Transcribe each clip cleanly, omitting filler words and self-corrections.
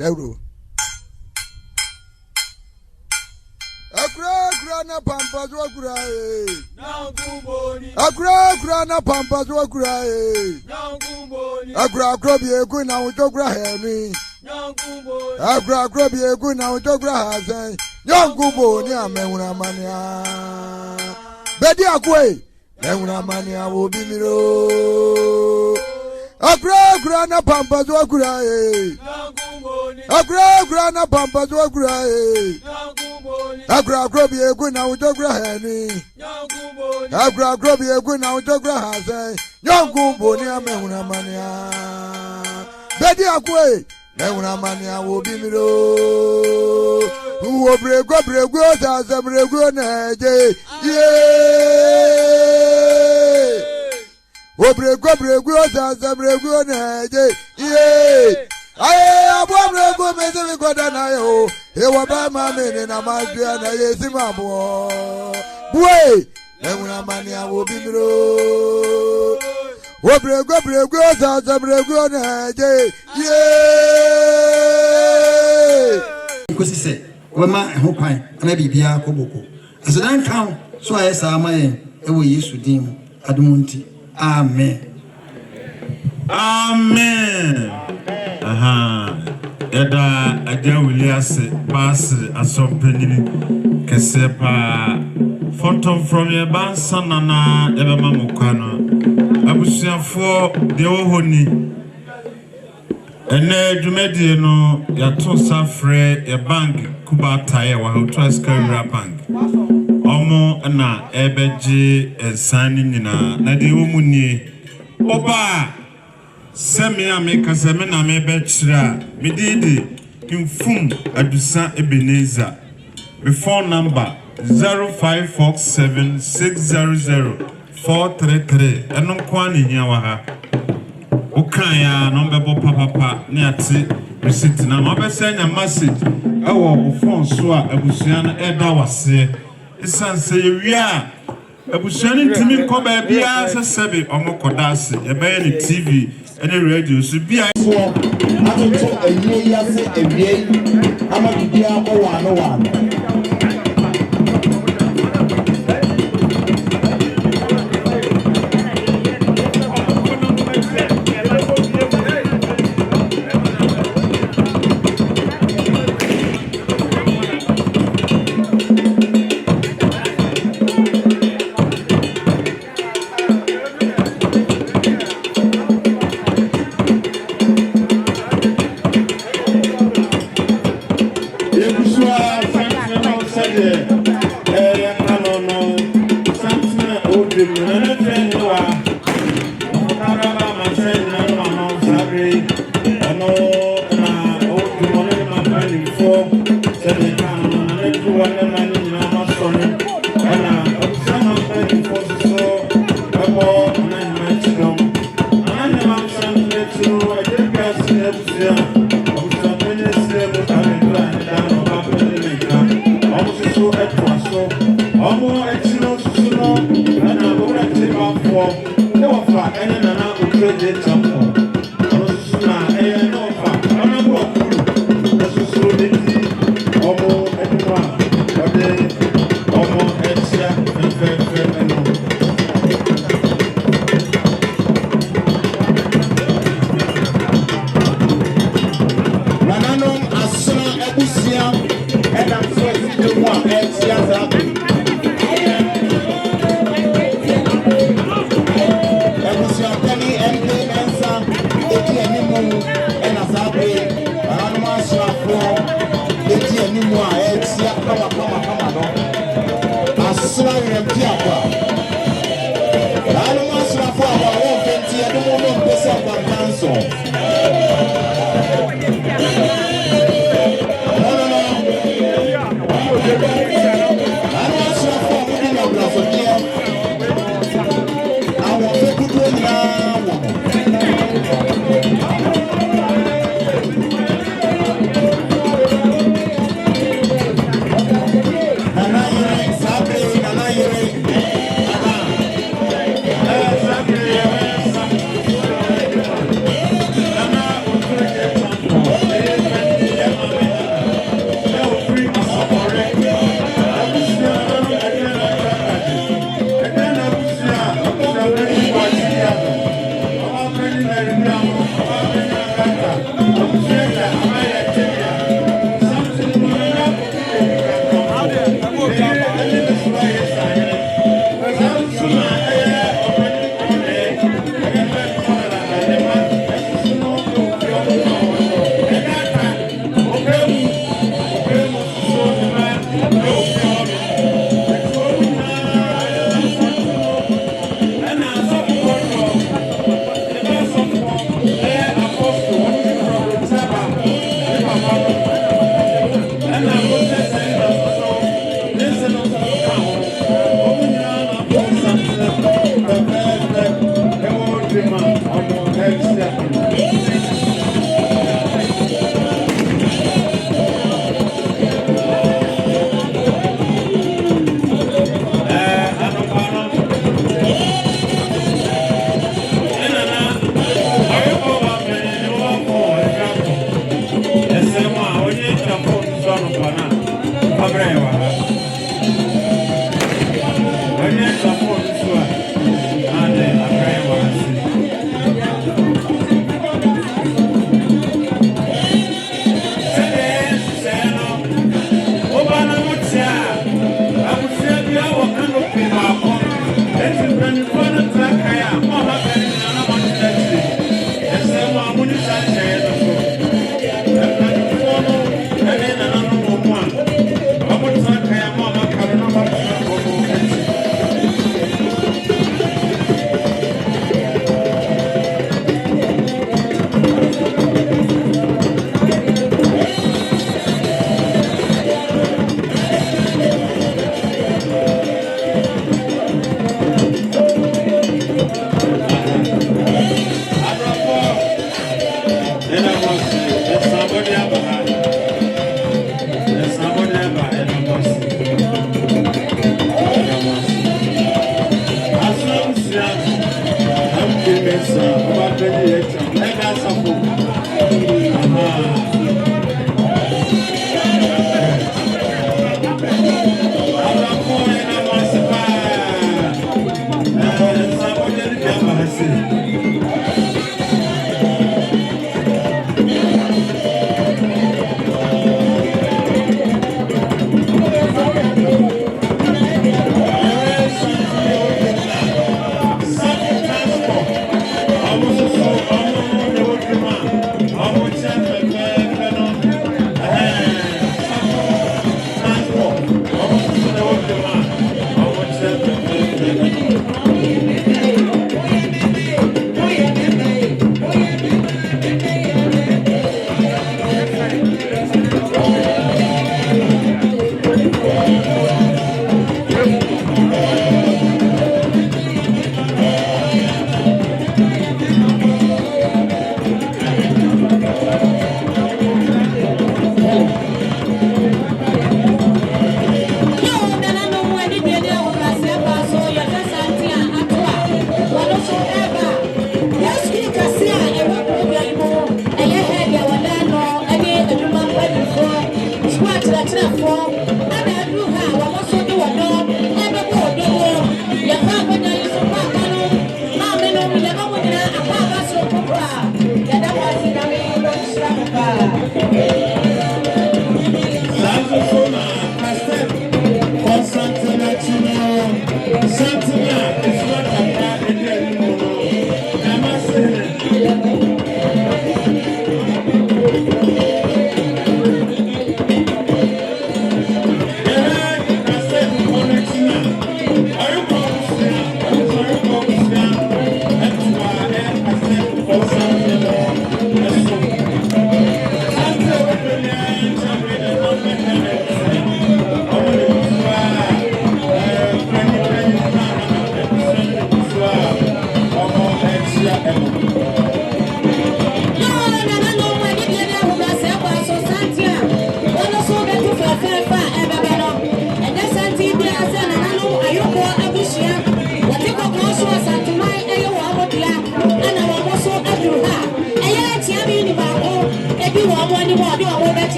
Deuro. Akura na pampas wakura Akura na pampas wakura Akura krobi egu na utokura hemi Akura krobi egu na utokura hazen Nyongubo ni amewuna mania Bedi akwe Mewuna mania wobimiro Akura na pampas wakura Akura na pampas wakura Akura krobi egu na utokura hemi Akura krobi egu na utokura hazen Nyongubo ni amewuna mania Bedi akwe Mewuna mania wobimiro Uwo brego zaza brego neje yeah. Uwo brego zaza brego neje yeah. Aye abo brego meze mikoda na yo. Ewa ba mame na madria na yesi mabo. Bwe mewuna mani awo bimiro. Uwo brego zaza brego neje yeah. Kosise wema ho kwan na bibia koboko asedan kan so ayesa amaye ewo Yesu dim adumunti amen amen aha eda Agyei bas asompanini kese pa photo from your bansanana ebe mamukano abusuafo de ohoni ene dwumedie no yato safre ya bank kubata ya wa Otuo bank omo na ebeji ensani nyina na de omu ni oba semi ameka semi na mebe chira medidi infum adusa Ebenezer the phone number 0547600433 eno kwa ni hia wa ha Okaya number papa ne ate receipt na ma be send a message ewo phone so a abusua na eda wase isanse yewia abusua ni ntimi ko ba bia sesebe omokoda ase e be ni TV ene radio so bia so atoto ewie yase ewie ama bibia ko wano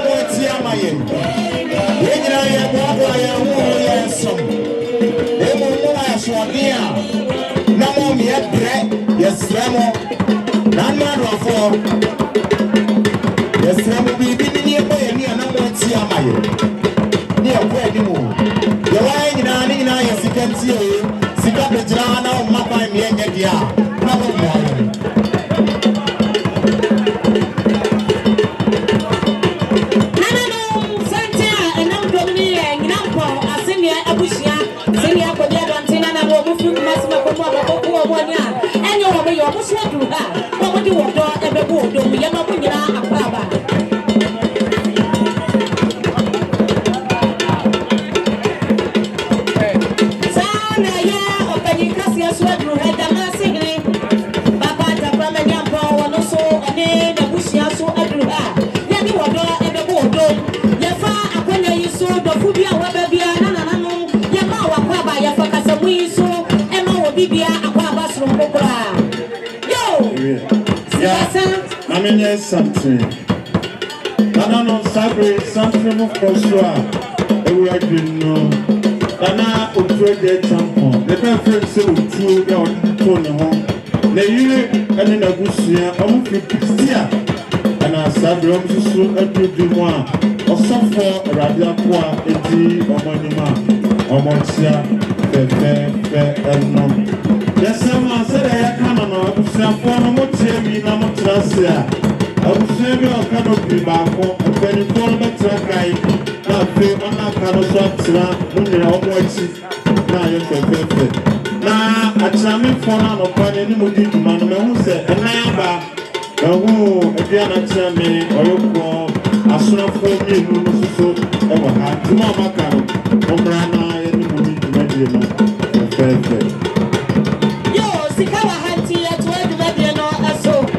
mo ti amaye ye nyina ye bo ya wo ye som e mo mo aso dia na mo mi e bre ye sremo na ma do afo ye sremo bi ni e bo ye ni na mo ti amaye ni e ko edi mo ye wa nyina ye sikanti e sika bejira na o mapa mi e nye dia na mo mo something. Nana no sabre something of Kofiasehene. We are doing no. Nana Otuo Agyei Acheampong. The best say Otuo ga Otuo ne ho. Na yire ene na gusia omo fitia. Ana sabre omo susu atudu mu a. Osofo radio kwa edi omo nyima. Omo tia fe enno. Yesema say ya kana no abusia fo no mo tie mi na mo trase a. I was saying, I cannot be back home. I'm very full of the guy. Now, I'm not going to shop when you're all watching. Now, you're perfect. Now, I tell me for now, any movie to man, who said, and I who again, I tell me, or you call, I saw for me, who so ever had to my car. Come around, any movie to make you perfect. Yo, Sikawa Hanti at where the Mediano are so.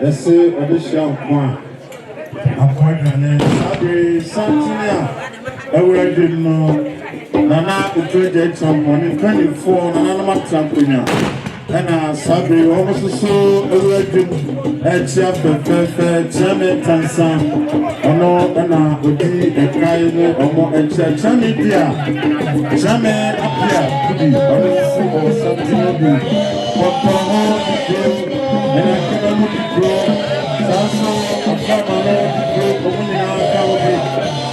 Esse audition point. Appointment. Sabre Santinia. Ewe dino. Nana Otuo Agyei Acheampong. 24. Nana Matrampunya. Ena sabre almost so ewe dino. Echia fefe. Chame tansa. Ono ena odi ekaine. Omo echia. Chame dia. Chame apia. Kudi. Ono sumo Santinia bi. Popo ena kena mukiko. Saso afamano mukiko. Omuna kawobi.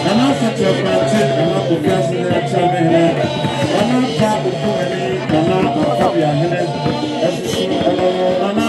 Nana sacha prante. Nana Kofiasehene Acheampong. Nana pa Kofiasehene. Nana Kofiasehene. Nana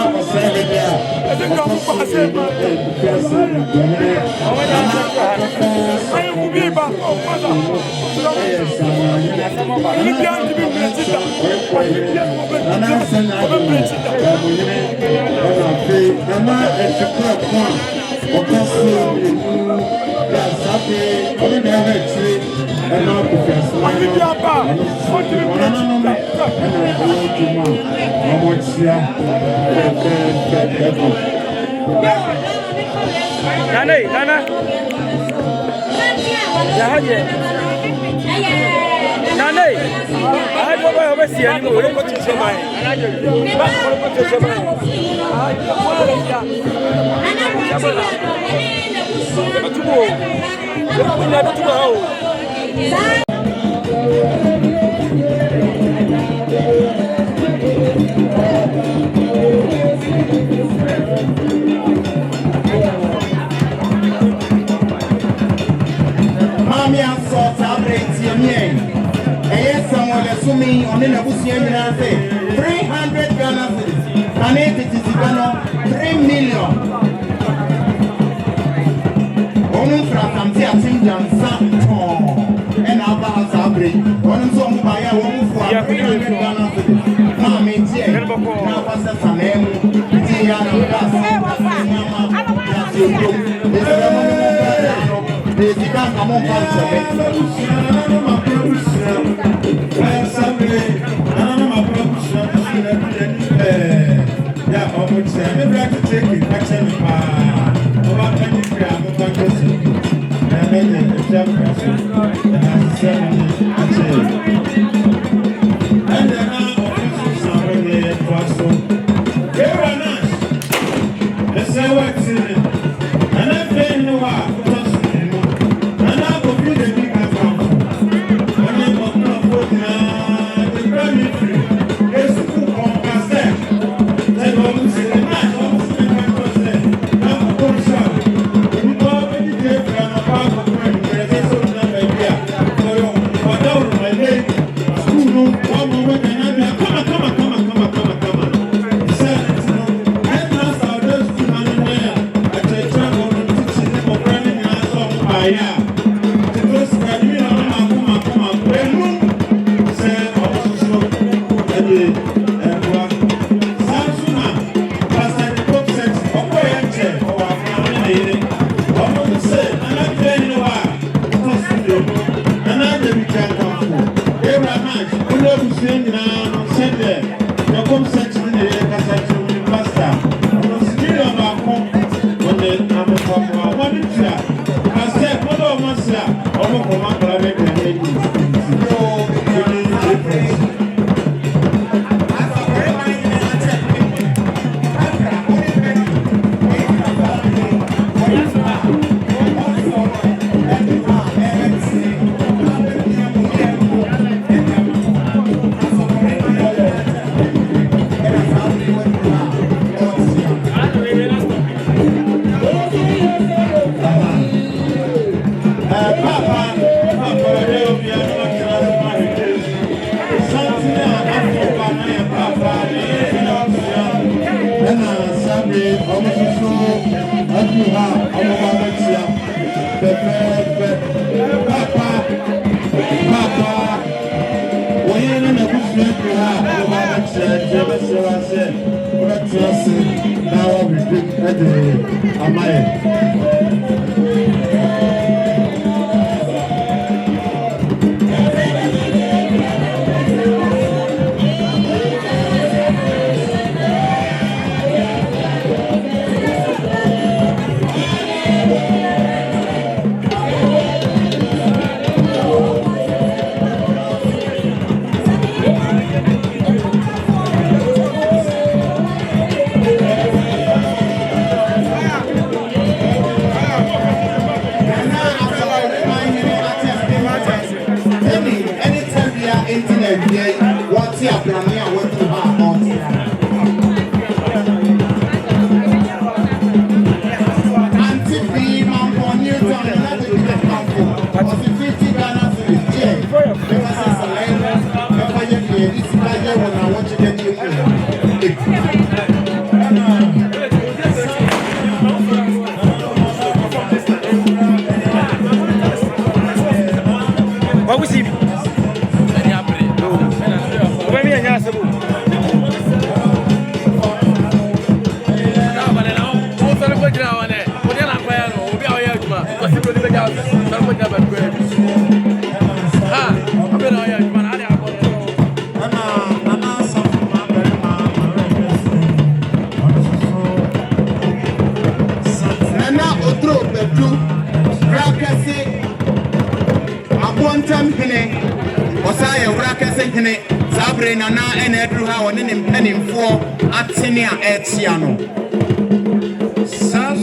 Osaya Rakasehene, Sabrina, and Edruha, and in penny for Atinia Etiano.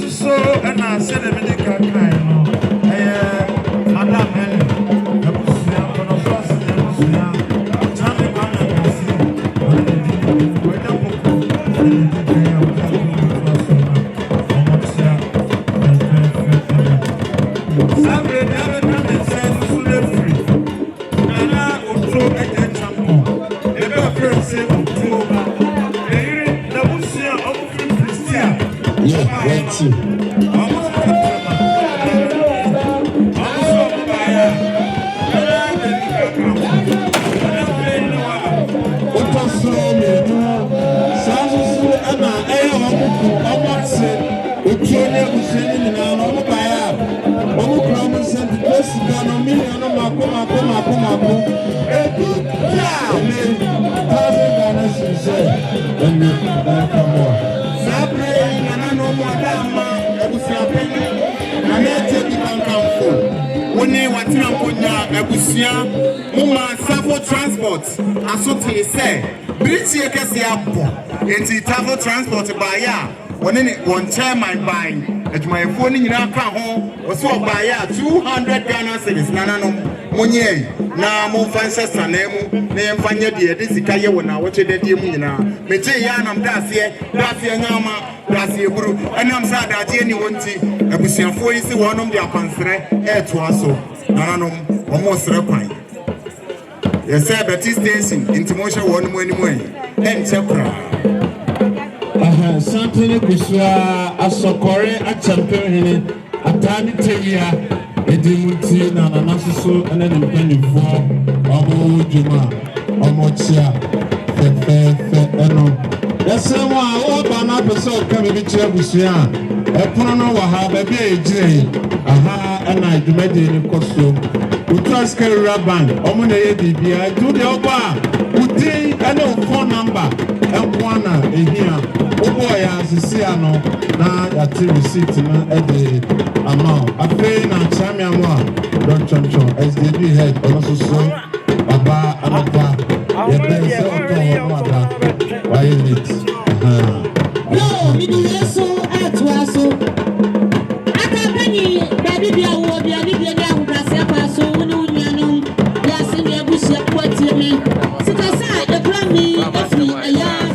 So, and I said a medical kind. Madame Helen, the Muslim, for the first transport, as what he said, British travel transport by ya. One chairman buying at my phone in our home was so by ya 200 Ghana cities. Nanano Munye, now more fancy name, name Fanya dear, this is Kaya when I watch it at Yamina. Meteyanam Dacia Nama, Dacia Bru, and I'm sad that Jenny won't see a Bussian 41 of their pansre, air to us. Nanano, almost repine. Yes, sir, but it's dancing into motion one way, and Chapra. Something Kofiasehene Asokore Acheampong Atani Teya Edimuti na Nanaso and then pennyful Omo Juma Omochia Fe Eno. Yes, someone all Bana person come in Chiabusia. A prono waha baby J. Aha, and I do in costume. We trust Raban, Omone Bibia, do the Oba, Uti, and phone number, and one here. Oh boy, as you see, I know now that you receipt at the amount. I pay now, Chamiamwa, Don Choncho, SDB head, also so Baba and Abba. You better say, okay, why is it? No, we do so at Wasso. I can't penny, baby, I will be a little young Brassia, so we know you know, yes, in your bush, what you mean. Sit aside, the plan me, if me a yard.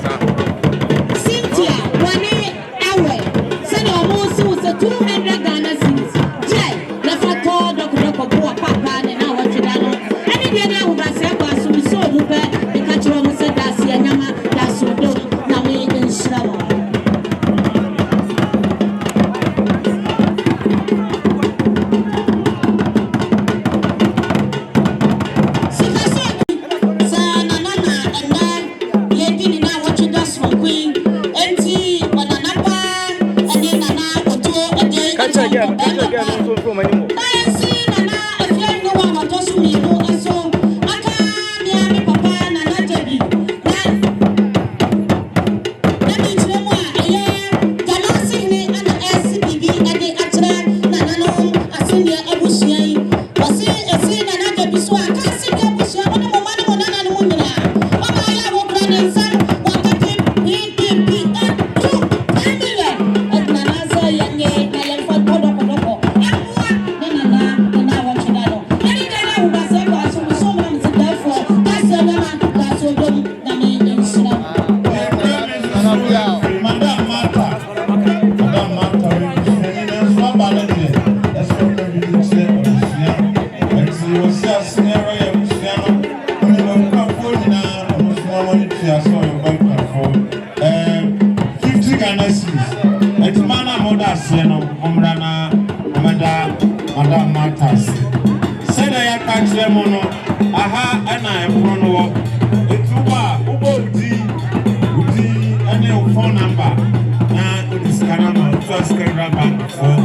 for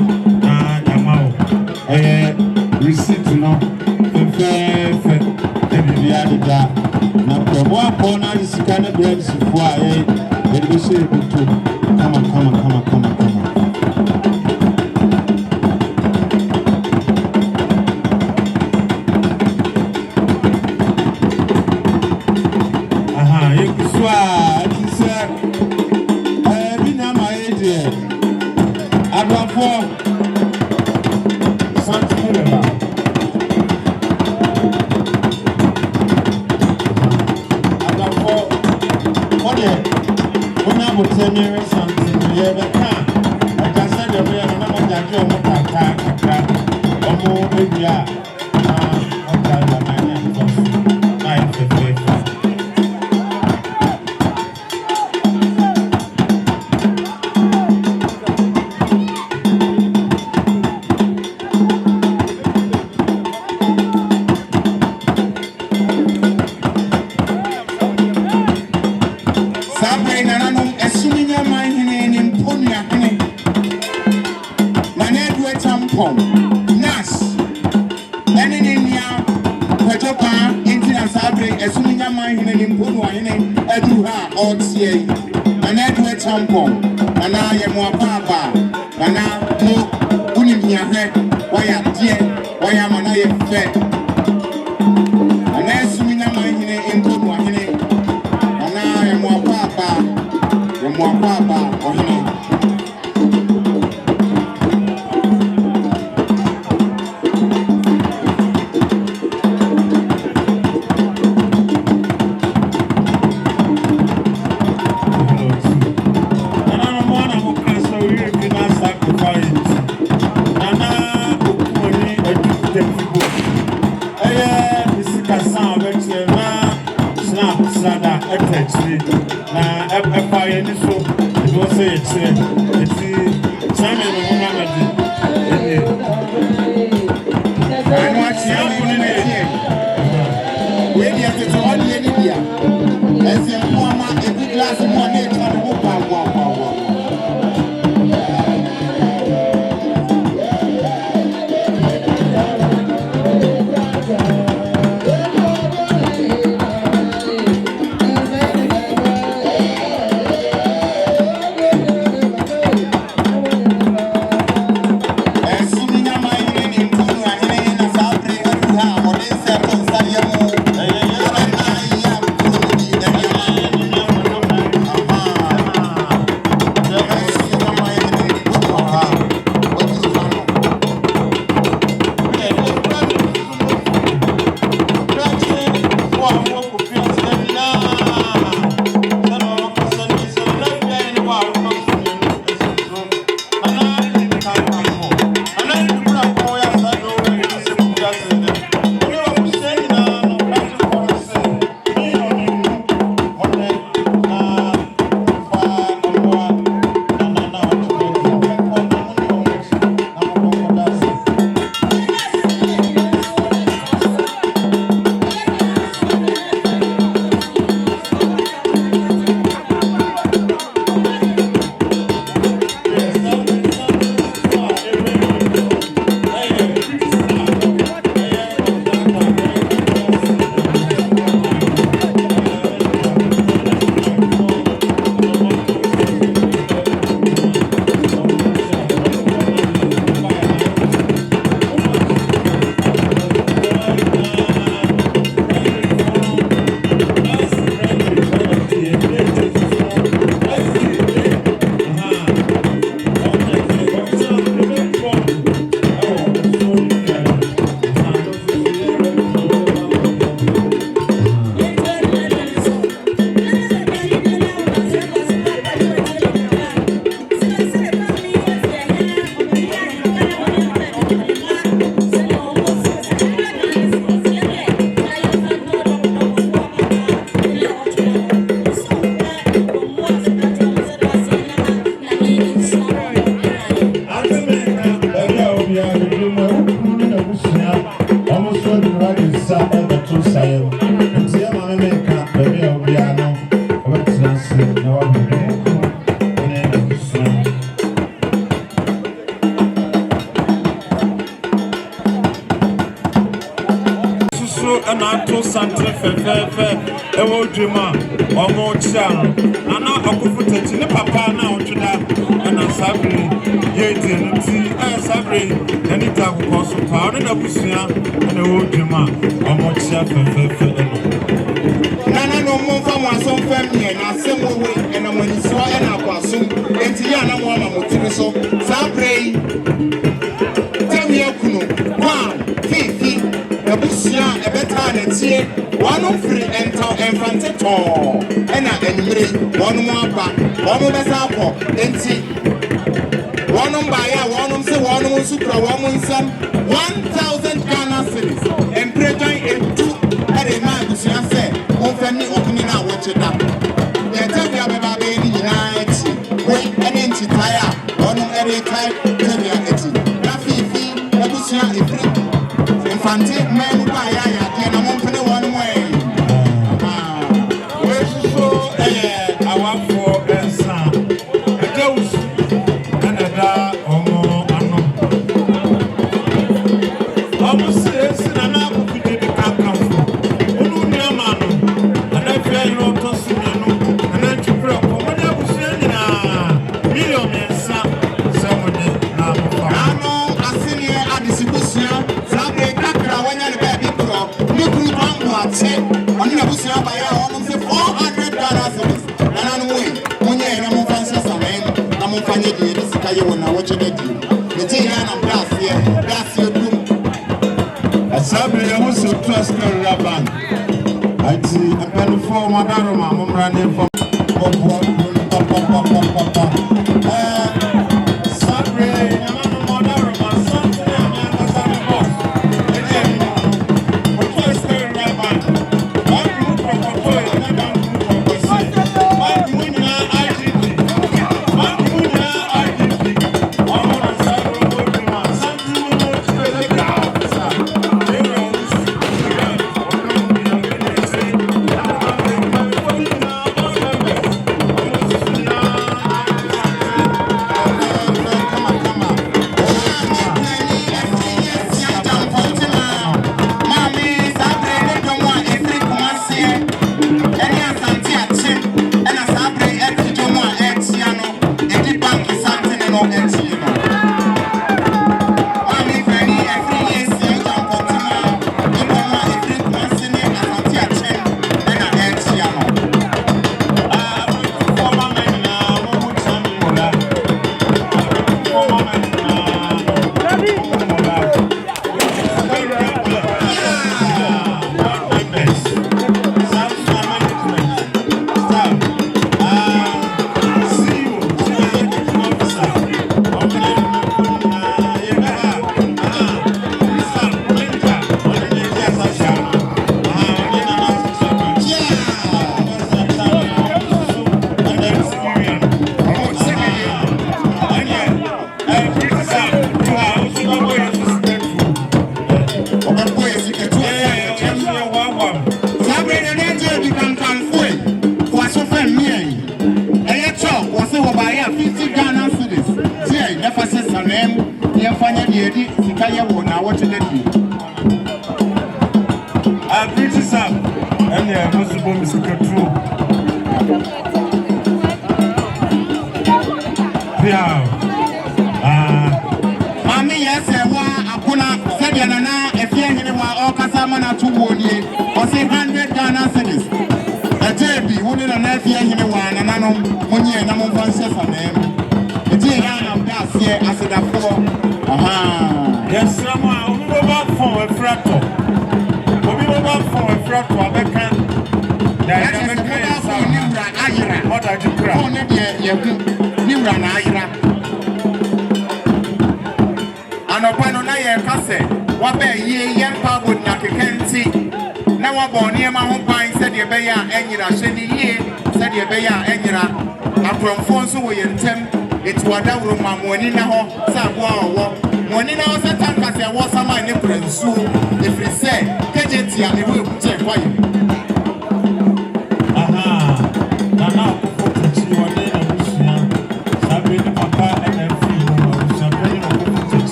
Yamao. Receipt no, fair, and the other that. Now, the one corner is kind of bread for a little shade. Come on. Otuo Agyei Nana ye mo papa nana mo unim hia hwe waya die waya mana ye fe ana suminya mahine enkodu ahine nana ye mo papa ohine santre fefefe ewo dwuma omo chia ana akufutachi ne papa na otweda na sabre ye di nti sabre ani ta ko so pa no na busua na ewo dwuma omo chia fefefe nana no mo fa mo asom fam ne na asem we na mo ni so na akwasom enti ya na mo ama mo tiri so sabre temi akuno wa fifi ebusia ebeta na tie wanu free ento enfante to ena enimire wonu mo aba wonu besa akọ enti wonu mba ya wonu se wonu mo supra wonu nsam 1000 Ghana cedis emprejoin entu ere ma ebusia se onfani okuni na wocheda yete bia beba be ni nyina eti we ene enti tire wonu ere kai tebia eti na fifi ebusia efri infante men ba ya ya na mo mpene wonu mo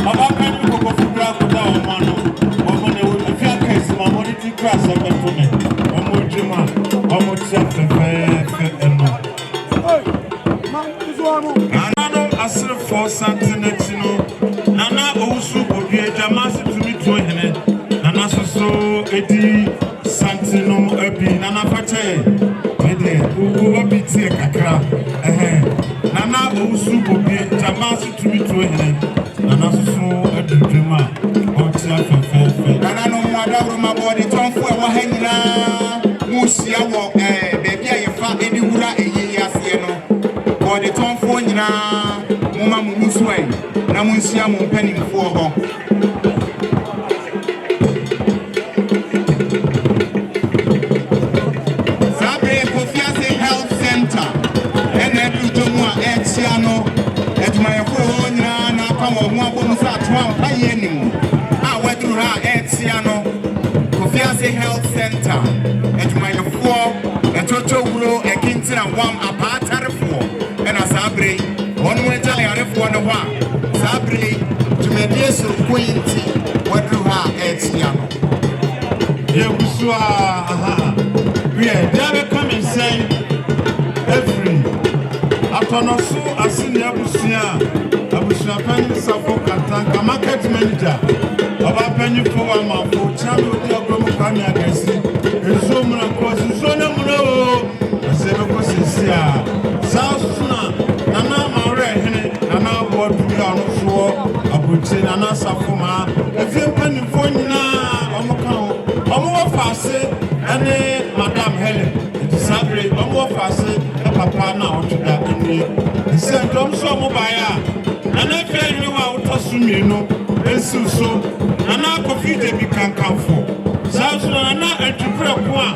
Baba ɔkyɛ fɛfɛɛfɛ ɛno nana no aserefoɔ sante n'akyi no nana owusu odua gyama se tumi tuo hene nana soso edi sante no abi nana fakyɛ mede wo bi tie kakra nana owusu odua gyama se tumi tuo hene nana soso adudwuma ɔkyɛ fɛfɛɛfɛ nana no mo adawro ma bɔde tɔnfo ɛwɔ ha nyinaa mo sia wɔ baabi a yɛfa edi wura eyi aseɛ no bɔde tɔnfo nyinaa mo ma mo musuai na mo nsia mo mpanimfoɔ hɔ Sabre Kofiase Health Center ɛna edu tomu a ɛkyia no adwumayɛfoɔ hɔ nyinaa na aka wɔ ho abɔ mu sɛ atoa mpa yɛ anim a wɔaduru ha a ɛkyia no Kofiase Health Center adwumayɛfoɔ ɛtɔtɔ wuro ɛkintira wam apaatarefoɔ ɛna Sabre wɔn mo agya yarefoɔ no hɔ a Sabre dwumadie soroko yi nti wɔaduru ha a ɛkyia no yɛgusu there will come and say every atonoso asini abusua pani safo katanka market manager oba pani fo wa mafo chamo di agromu kwani agasi enso muna ko so na muna o se be ko sisia sausuna nana mawre hene nana bo duya no so abuchi nana safo ma efie pani fo nyina omo kan omo wa fase ene madam Helen Sabre omo fase e papa na otuda eni se ndom so mo baya nana fe ni wa utosumi no ensu so nana kofi de bi kankanfo saso nana atupre ko a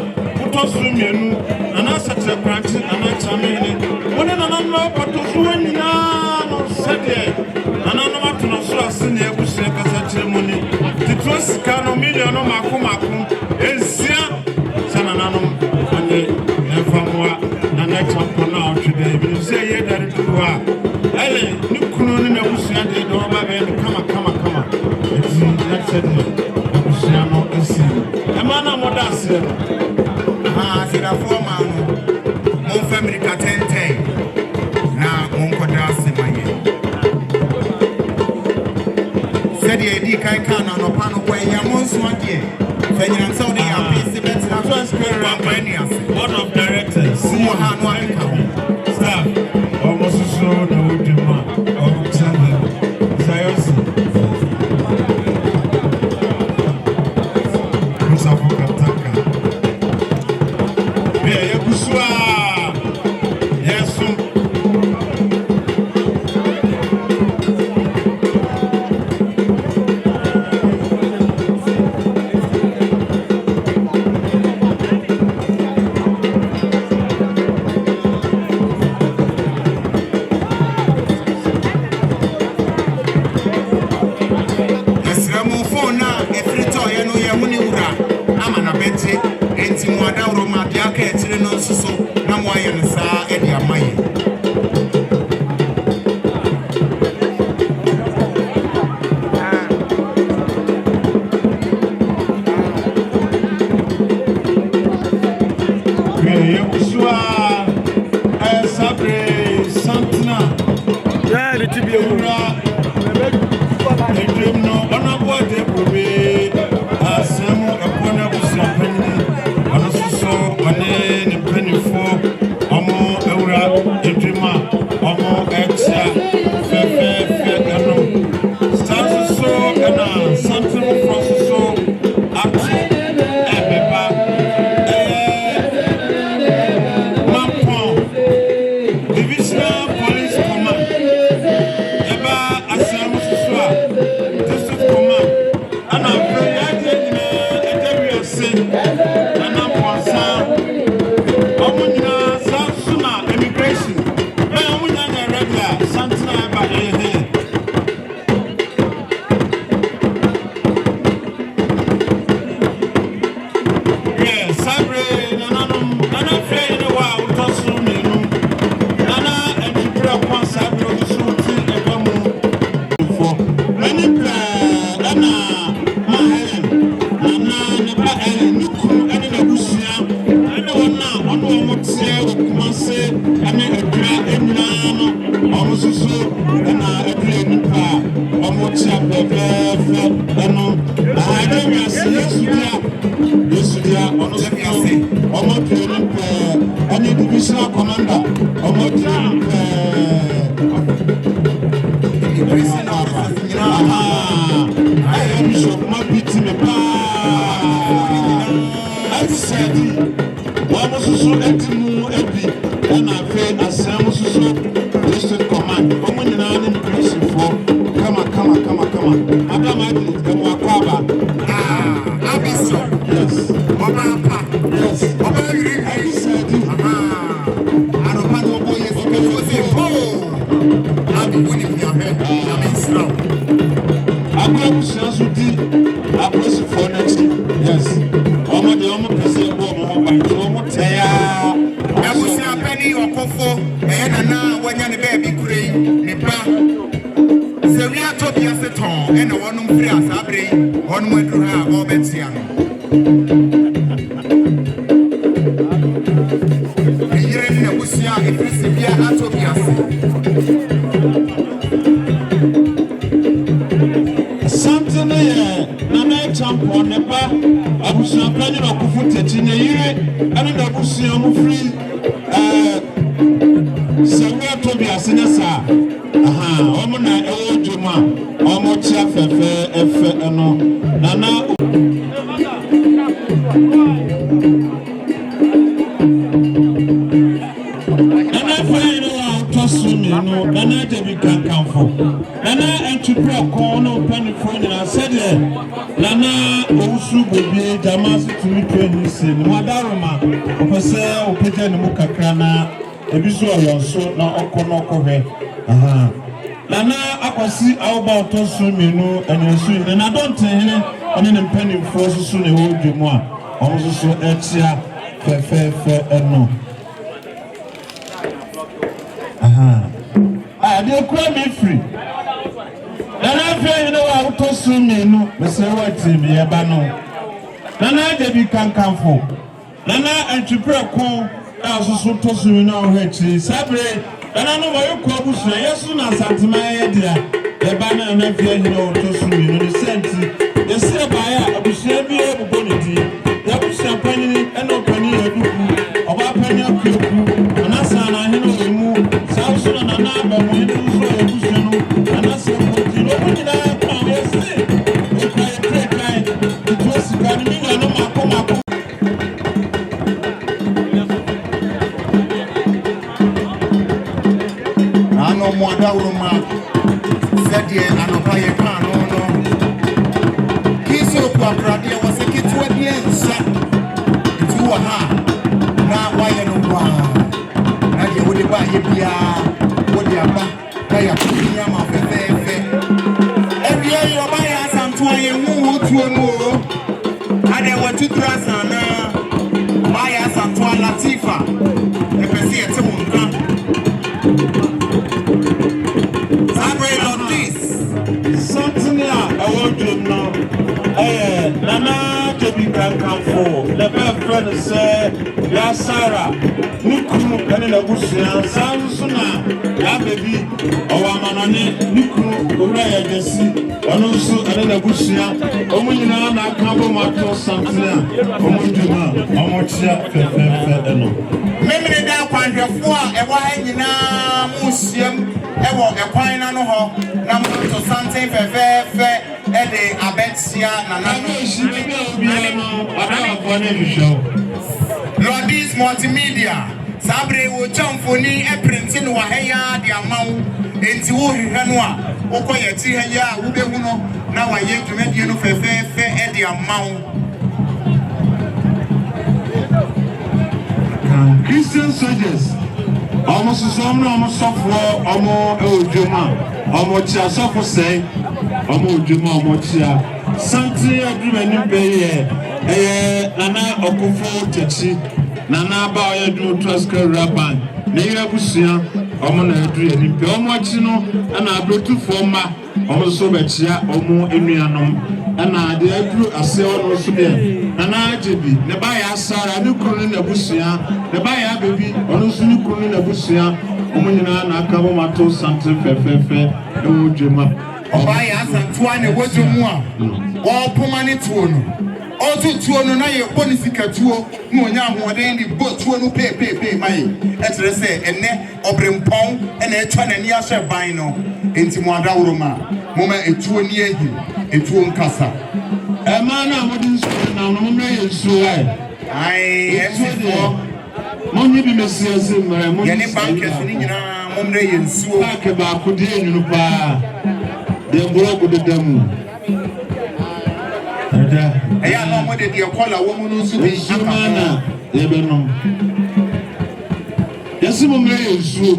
utosumi no nana satre branch nana chamene wona nana no patoso nyina no sede nana no matono so asene ebuse kasa kiremoni titrosika no million no mako ezia sanana no ane efamwa nana champo na otwede bi say ye dare tuwa ele ni kunu ni na busua de do ba be kama eti na sede busua no esi e ma na moda se sida forma no mo family ka tenten na mo nkoda se maye sede e di kai kana no pa no kwa ya mo nso ade fanyina nso de ya pese betra transfer wa kwani ase board of directors mo ha no aka staff almost so no dima of channel sayosi Musafu Kataka bia yegusua yesu ɔno ɔmo tie Kofiase ɛne adura enyinaa no ɔmo soso ɛna adura nipa ɔmo tia pɛpɛɛfɛ ɛno ɛna wiase Yesu dia ɔno Kofiase ɔmo adura nipa ɛne divisional commander ɔmo adura nipa divisional Bishop Mabiti me pa Sadi, one was so etimu ebi, and I pay a Sam so district command. Woman in an impression for come on. Madam Agnes, and Wakaba. Abiso, yes. Mama, yes. Mama, I said, I don't want to go yes, I'll be winning your head. I'm in slow. I'm going to Shazudi, I'm pressing for next. Yes. The only person who wants to penny or kofo, and now when you're the baby green, Nipa. So we are Kofiase and the one who feels Abri, one way to have all Bensian. Here in the Busia, if you see here at Kofiase. Something here, Nana Agyei Nipa. Abusia planning of footage in a year, and the Abusia free. So we are Kofiase, Omana, Juma, Omocha, Fefe, no, Nana. And I find out to swim, and I can come for. And I entrepreneur corner penny phone, and I said, Nana, Osu, baby, Damas to me, Penny, Madaroma, Opasa, Opeta, and Mukakrana, a visual so now Okonoko. Nana, I can see how about to swim, and you swim, and I don't tell him, and then penny forces soon a whole Juma, also Etia, Fefe, and no. They call me free. And I feel how to swim in, Mr. White, me a bano. Nana, they can come for. Nana, entrepreneur call, also to swim now, which is Sabre. And I know why you call Bush, yes, soon as at my idea. The banner and I feel to swim in the sense. They say by a Bush, be able to the Bush penny and no penny of our penny of Kuku. And I saw I move. South and another, and I said, you know, when I come, yes, it was coming and no Mako. I know more Dauruma said, yeah, I know why you can't. No. Kiss your brother was a kid to a glimpse. It's you are now why you know why. You would buy your what you are back, buy a premium of the every year you buy us and 20 more to a more. And they want to dress and buy us and 20 Latifa. If I see a Timunka, Sabre on this. Something I want to know. Nana, to be can come for. The best friend said, Yasara. Nukunu kani na busia sansuna ya baby owamanane nukunu owura ya jesi onunsu ane na busia omunyina na akambo mato santia omuduma omochia fefefe eno memene da kwandwefo a ewo ha nyina musiem ewo ekwan na no ho na moto santin fefefe ede abetia na na no shibebe obi no aba ne bisho Lordis multimedia Sabre wo chamfoni e printing wa heya de amawo enti wo hwehwe no a wokoye ti heya wo behu no na wa ye dwumadie no fefefe e de amawo Christian soldiers almost some almost software almost ojuma almost chia sofo say almost ojuma almost chia santi adwumani beye nana okofo techi Nana ba ya do Otuo Agyei Acheampong. Ne ya busia ọmọ na edu yɛ nipa ọmọ akyi no ɛna abrotufo ma ọmọ nso bɛkyia ọmọ enuanom ɛna ade aduru ase ɔno nso deɛ nana agye bi ne ba yɛ asara ne kunu ne n'abusua ne ba yɛ abebi ɔno nso ne kunu ne n'abusua ọmọ nyinaa na aka wɔn ato santere fɛfɛɛfɛ ɛwɔ dwema ọba yɛ asantoa na ɛwɔ dwemu a ɔpoma ne tuo no ɔtutuo no na yɛ bɔ ne sikatuo na ɔnya ahoɔden de bɔ tuo no peepeepee ma yɛ ɛkyerɛ sɛ ɛnɛ ɔbrempɔn ɛna ɛtwa n'ani ahyɛ ban no enti mo adaworo ma moma etuo ni ehi etuo nkasa ɛmaa na wɔde nsuo na wɔn mmerɛ yɛ nsuo ayi ɛnsuo mo nyi bi mesi ase mmerɛ mo yɛne bankɛs ne nyinaa mo mmerɛ yɛ nsuo paaki baako di enwunu paa deɛ mborɔgo deda mu ɛyɛ a na ɔmo de deɛ kɔla wɔ mu no nso bi nsuo maa na yɛbɛnom yɛsi mo mmerɛ yɛ nsuo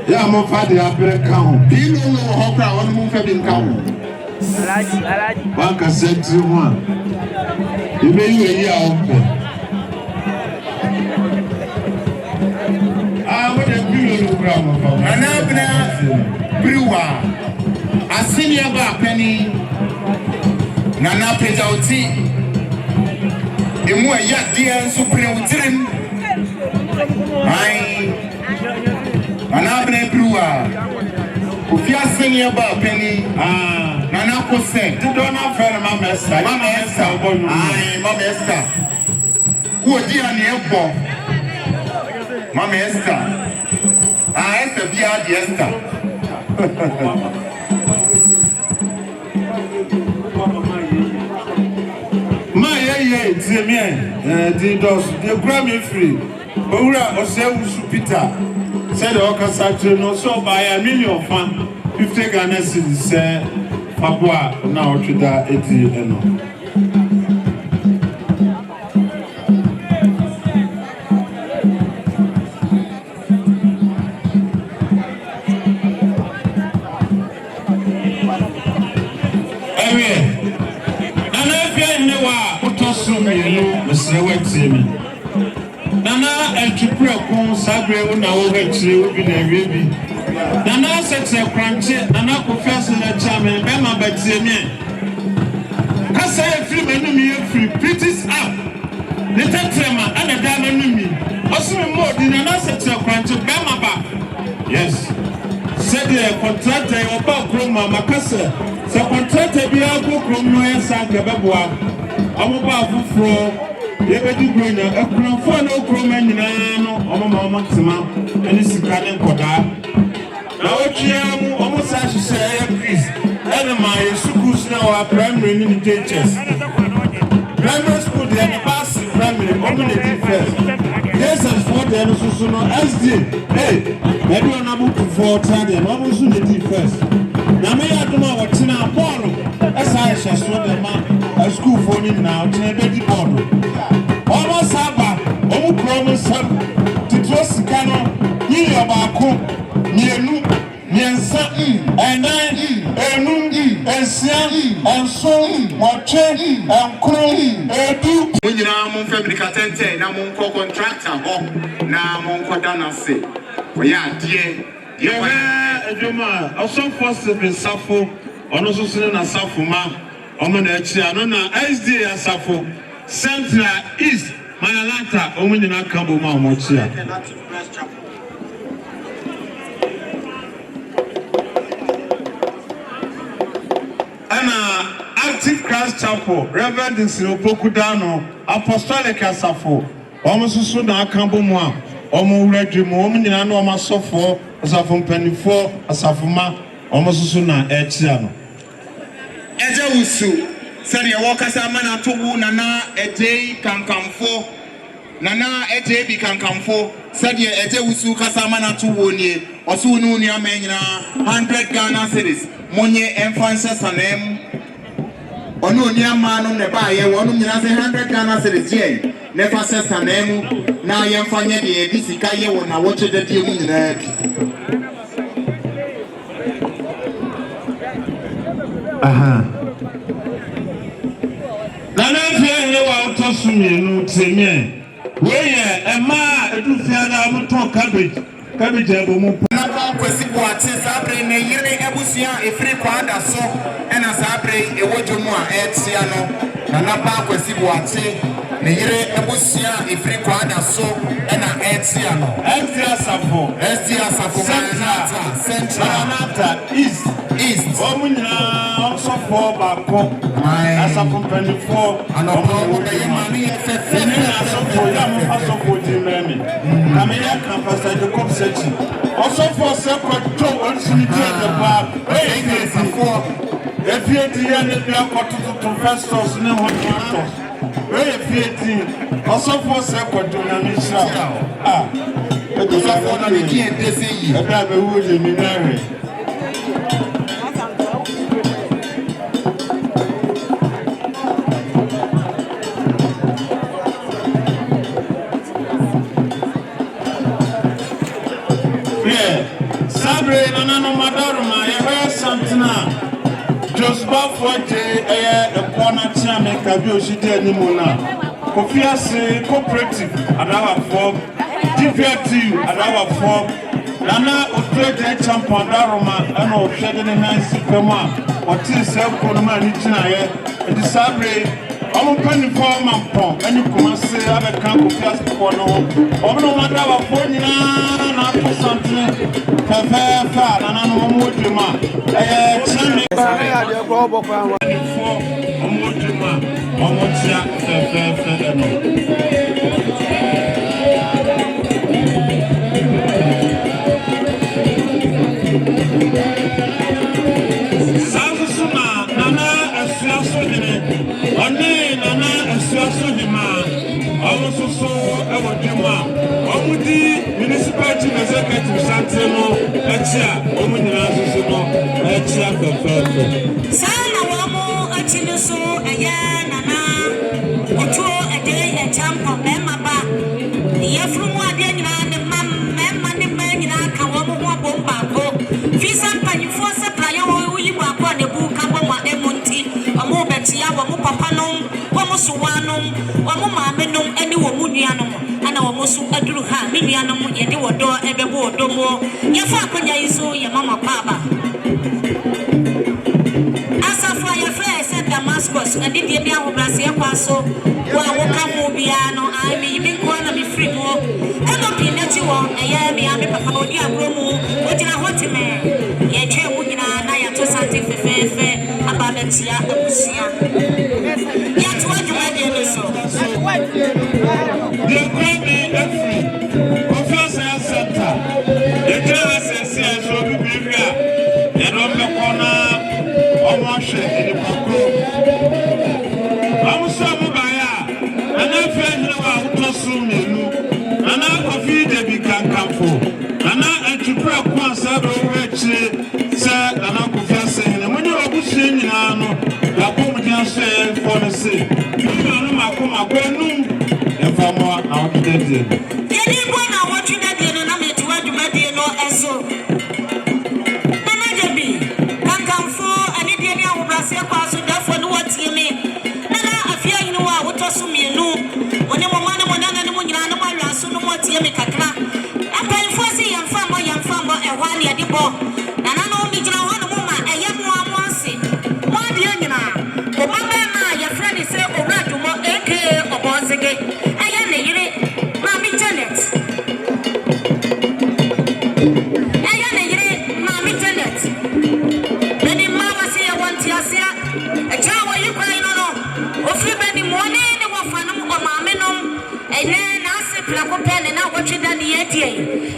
yɛ a mo fa de abere ka ho pii no wɔ hɔ koraa wɔn mo mfa bi nka ho wankasa tiri ho a yɛbɛyi wɔ yi a ɔmpɛ wɔde pii no kura mo fa nana abena biriwa aseni aba apani nana apagya oti emu ɛyɛ adeɛ nso pere wo tirim ayi nana abena biriwa Kofiase ni aba apani nana kosɛ dodo na fɛ no mama ɛsa ayi mama ɛsa wo di a ne ɛbɔ mama ɛsa ɛsa bi a di ɛsa ma yɛ tie mi di dɔs de kura mi firi owura ɔsɛ wusu peter sɛde ɔkasa kyerɛ no ɔsɛ ɔbaa yɛ million fa 50 Ghana cedis sɛ faboa na ɔtwe da eti ɛno Nana Elchipre Sabre na Ovechi na Rebi. Nana sets a crunchy, Nana Kofiasehene Chairman, Bema Batsemi. Kasa free enemy free, British up. The Tetrema and the Dana Numi. Also more than Nana sets a crunchy, Bema back. Yes. Said the contractor about Kroma Makasa. So contractor be a book from Noya Sakababwa. I'm about for. Yebedi green a krofo no kroma nyina no omo tema eni sika ne koda na otwea mu omo sa hye Chris ene ma yesukus na wa primary ni teachers primary school dey na pass primary omo dey first yes and for dey no so no SD hey maybe on about to for third and omo so dey first na me ya duma wa tina ball esa hye so dey ma school for ni na otena be di ball almost Saba, Omu Sam, Titrosicano, Yabako, Nienu, Niensa, and nine, and noon, and Siam, and so, Wache, and Kron, and do. When you are Mon Fabricatente, Namonco contractor, Namonco Danase. We are dear, Joma, also first of Safo, on also seen a Safuma, Omanachia, Nona, SD and Safo. Central East, Manalanta, Omunina Kamboma Mochia. Anna Active Christ Chapel, Reverend Sinopokudano, Apostolic Asafo, Omusuna Kamboma, Omu Redimo, Omunina no Masofo, Asafum Penifo, Asafuma, Omusuna Echiano. Eja Wusu. Sani ya wakasa mana tubu nana ete kankamfo nana ete bi kankamfo sani ya ete usu kasa mana tubu ni osu nuni ya menyina 100 Ghana cedis monye enfanse sanem onu ni amanu ne ba ye wonu nyina se 100 Ghana cedis je ne fa se sanem na ye mfanye de bi sika ye wona woche de die mu nyina aha Nana Fiane wa utosumi no temie Where a ma do fiana to cabbage abo Napa kwesi boate sabre ne yire ebusia efiri kwada so ena sabre ewojomu a etia no na napa kwesi boate ne yire ebusia efiri kwada so ena etia no etia safo central east omunya also for bako asafo penifo anopo de yemani fefe asafo ya asafo jimemi na me ya campus de comsechi also for separate to onsunity at the bar if you did the to festers ne hotos also for separate to Namisha it is a for the key and desi about the wood in Minari. Sabre Nano Madaruma, you heard something now. Just about 40 a corner chairman, Kabioshi Nimona. Kofiase cooperative at our form, DPT at our form. Nana Otuo Agyei Acheampong Daruma, and of shedding a nice Pema, or Tilsel Konoma Nichina, and the Sabre. I'm penny for my pump, and you come say I have a camp of gas before no. Oh, no matter what for you, and I put something fair, and I know more to my. Municipality executive Santino, Echia, Omunina, Echia, Sana Wamo, Achinoso, Ayana, Otuo Agyei Acheampong, Bemaba, Yafruma, the Mamma, the Man, Kawamu, Bomba, Visa Panifosa, Prayo, you are on the book, Kama, Emonti, Amo Betia, Wamu Papanum, Wamu Suwanum, Wamu Mamenum, and Wamunianum. And our most adru ha milianum yedi wodo ebebo odomo yefa akonya iso ye mama baba asafa ye friend said Damascus and did the ahobrase kwaso wa woka mu bia no I me bi ko na me free mo e no pinati wo eye me abi papa odi agromu ogina hotime ye twe mu nyina na ya to sante fefefe aba betia abusia ya to adwuma de so the great every Kofiase center. The class is so be bigger. And on the corner, almost in the Paco. I'm so mobile. And I feel about to soon, and I coffee the big campo. And I to prep one side of said, and I Kofiasehene. And when you are pushing in Ano, the Pomujan said for the sake. I go Famo out to the anyone I want you that you know me to what you may know as so. Manajabi, can come for any day I will bless your pass with that for what you mean. Nana, I fear you know I would toss me no. When you want to know when you're on my last, no more to me. I'm paying for see and farmer, and 1 year the ball. And I know me to one woman, a young one wants it. What do you know? The mama, your friend is saying, oh, right, you more AK or once again.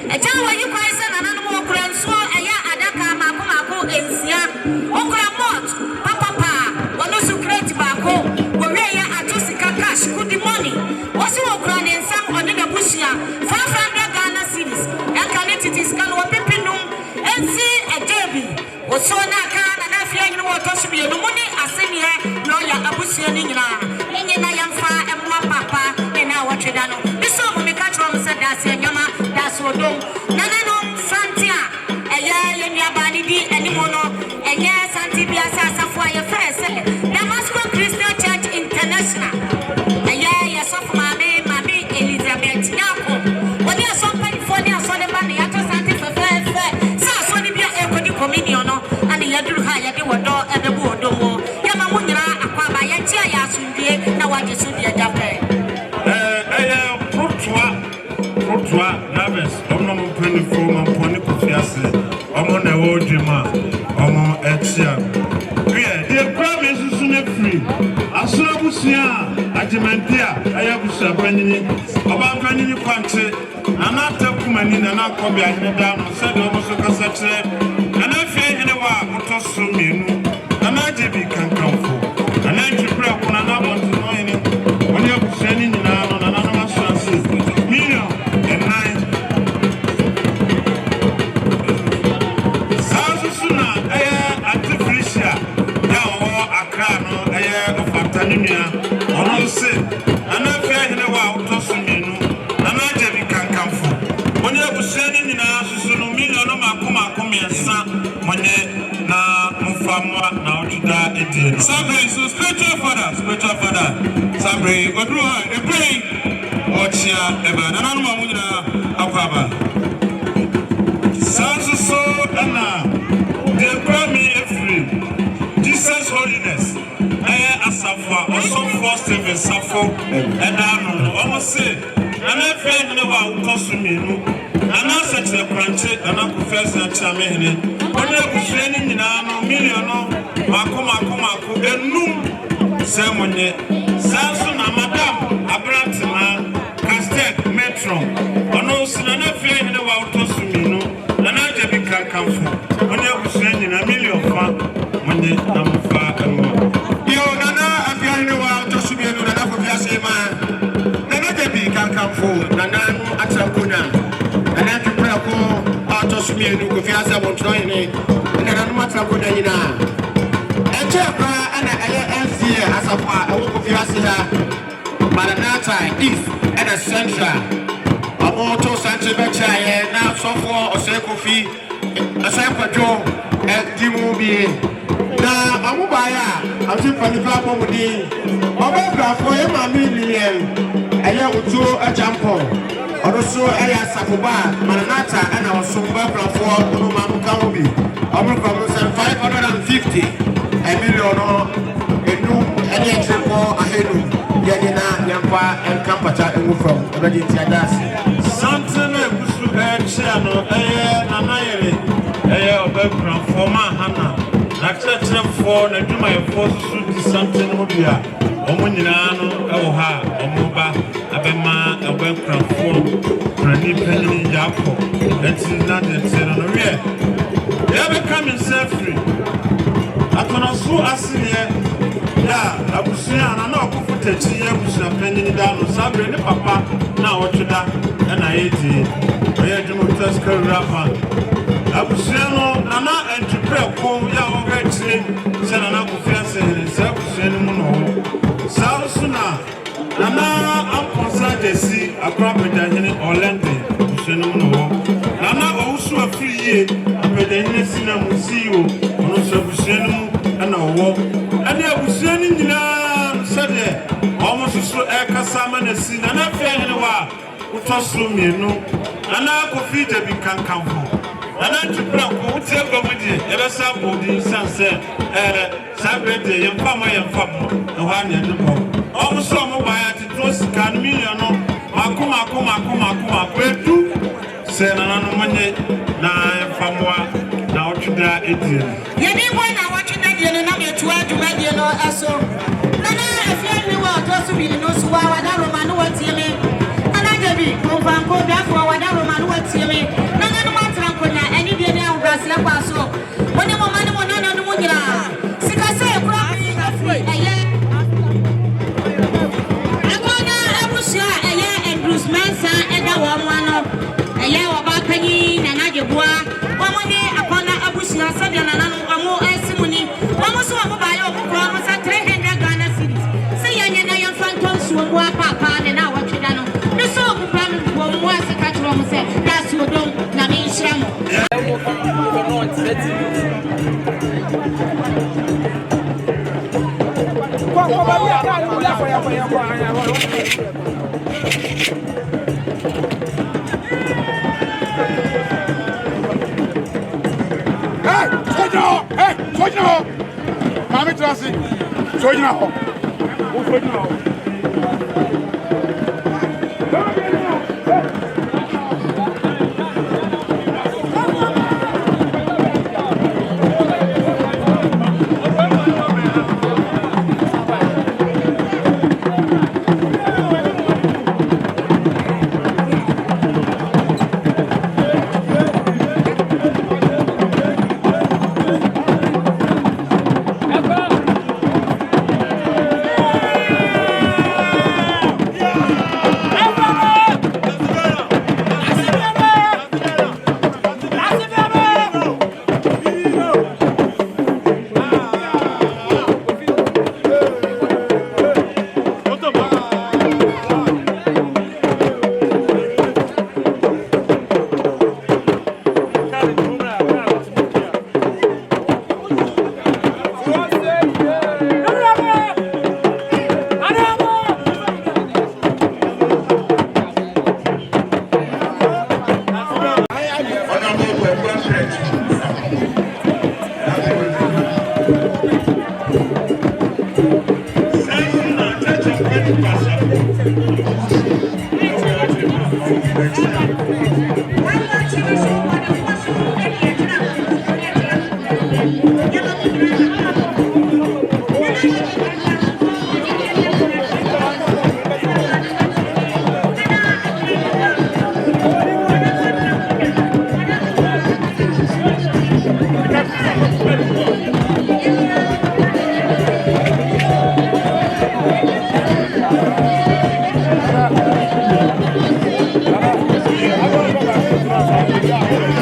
A tower you guys and animal grand so a ya adaka mako ensia okra mot papa one so create bako where ya atosika cash good money was you okra and some on the bushia 500 Ghana cedis and connected is can what people know and see a derby was so na can and I feel you know what to be no money asenia no ya abusia ni na yamfa and papa and now what you done this so me catch from said that's yama that's what Nana no Santia, a year in your body, and Mono, a year Santibia Safwa, your first, Damascus Christian Church International, a year, yes, of my Elizabeth. na waje so de Japan Otuo Agyei Acheampong mamponi Kofiase omo na wo dwema omo etia de kwame susu na free asurabusia agimentia ayabusa panini oba panini kwante ana takumani na nakobi ahene da no se de omo so kasa kire ana fie hene wa otoso menu ana jebi kankanfo ana twipra kuna na bonto no hene oni abusa ni nyina no na na masanse million and 9 Sasuna artificial ya o akra no ofatanua ono se ana fia hene wa otosumenu ana jebi kankanfo oni abusa ni nyina susu no million no makomakomiensa monye na mfamwa na otuda edie Sabre so spiritual father Sabre odru ha e pray ochia eba nana no mamunyina akwaba Sanso ana de kwami efri Jesus holiness asafa also first even safo edano almost say ana friend ne wa utosumenu ana setre kranche ana Kofiase Acheampong ona kusheni nyina no million no mako enum semonye sanso na madam abratima castet metro ono sinana friend ne wa utosumenu ana jebi kankanfo ona kusheni na million fa monye na mfa eno yo nana afiane wa utosumenu na Kofiase ma nana jebi kankanfo nana atrankona nana twipra ko utosumenu Kofiase abontroine nana no atrankona nyina echekwa ana NCA asafwa ewo Kofiase ha Maranatha East and Central Omoto Sanchebechaye na sofo Osekofi Asakwajo Dimubi na amubaya atipanifa pomudi obegrafo e ma million eye Otuo Agyei Oroso eye Sakuba Maranatha ana osumbegrafo no mamukawobi obegrafo 550 million enu ene trepo ahenu yadina yampa enkampata emu from already tiadasi santene kusu chano nanayele obekran forma hana na church for na dwuma yefo su di santene obia omo nyina no ewo ha omo ba abema obekran for prani penny yapo enti na de tsena no wie ya be come free atona su asine ya abusia na okufutachi ya abusia penny da no Sabre ne papa na otuda na yeti oya dwuma taska rapa abusia no nana entrepreneur ko ya ogachire se nana Kofiasehene se abusia no mu no sausuna nana amponsa jesi akrapedahene Orlando abusia no mu no nana owusu afriye apedahene sina musio ono so abusia no ana owo ani abusia ni nyina sede almost so ekasama na si nana fiahene wa utoso mienu nana Kofi jebi kankanfo nana twipra ko utie gomudi ebesa bodi sanse Sabre de yemfamo no ha ne ndebo almost so mo baya ti sika million no makoma kwetu se nana no manye na yemfamoa na otwida edie yemi boy na watwida die no na metu adwuma die no aso nana afiani wa otoso bi no so wa wada roma no watiele nana jebi konfanko biafo wada roma no watiele nana no matrankonya eni die ne ahograse kwa so woni mo mane mo nana no mo nyira sika se kura afroi eye agona abusia eye endrusmensa eda wo mwano eye oba panyi nana jebua wo mo ne akona abusia sadia nana no amo esimuni wo mo so mo ba yo ko mo sa 300 Ghana cedis se yenye na yan phantom so mo papa ne na watweda no ne so ko plan wo mo asika tro mo se da so dom na me nhyiram Mami trasi, soy una ho. Yeah.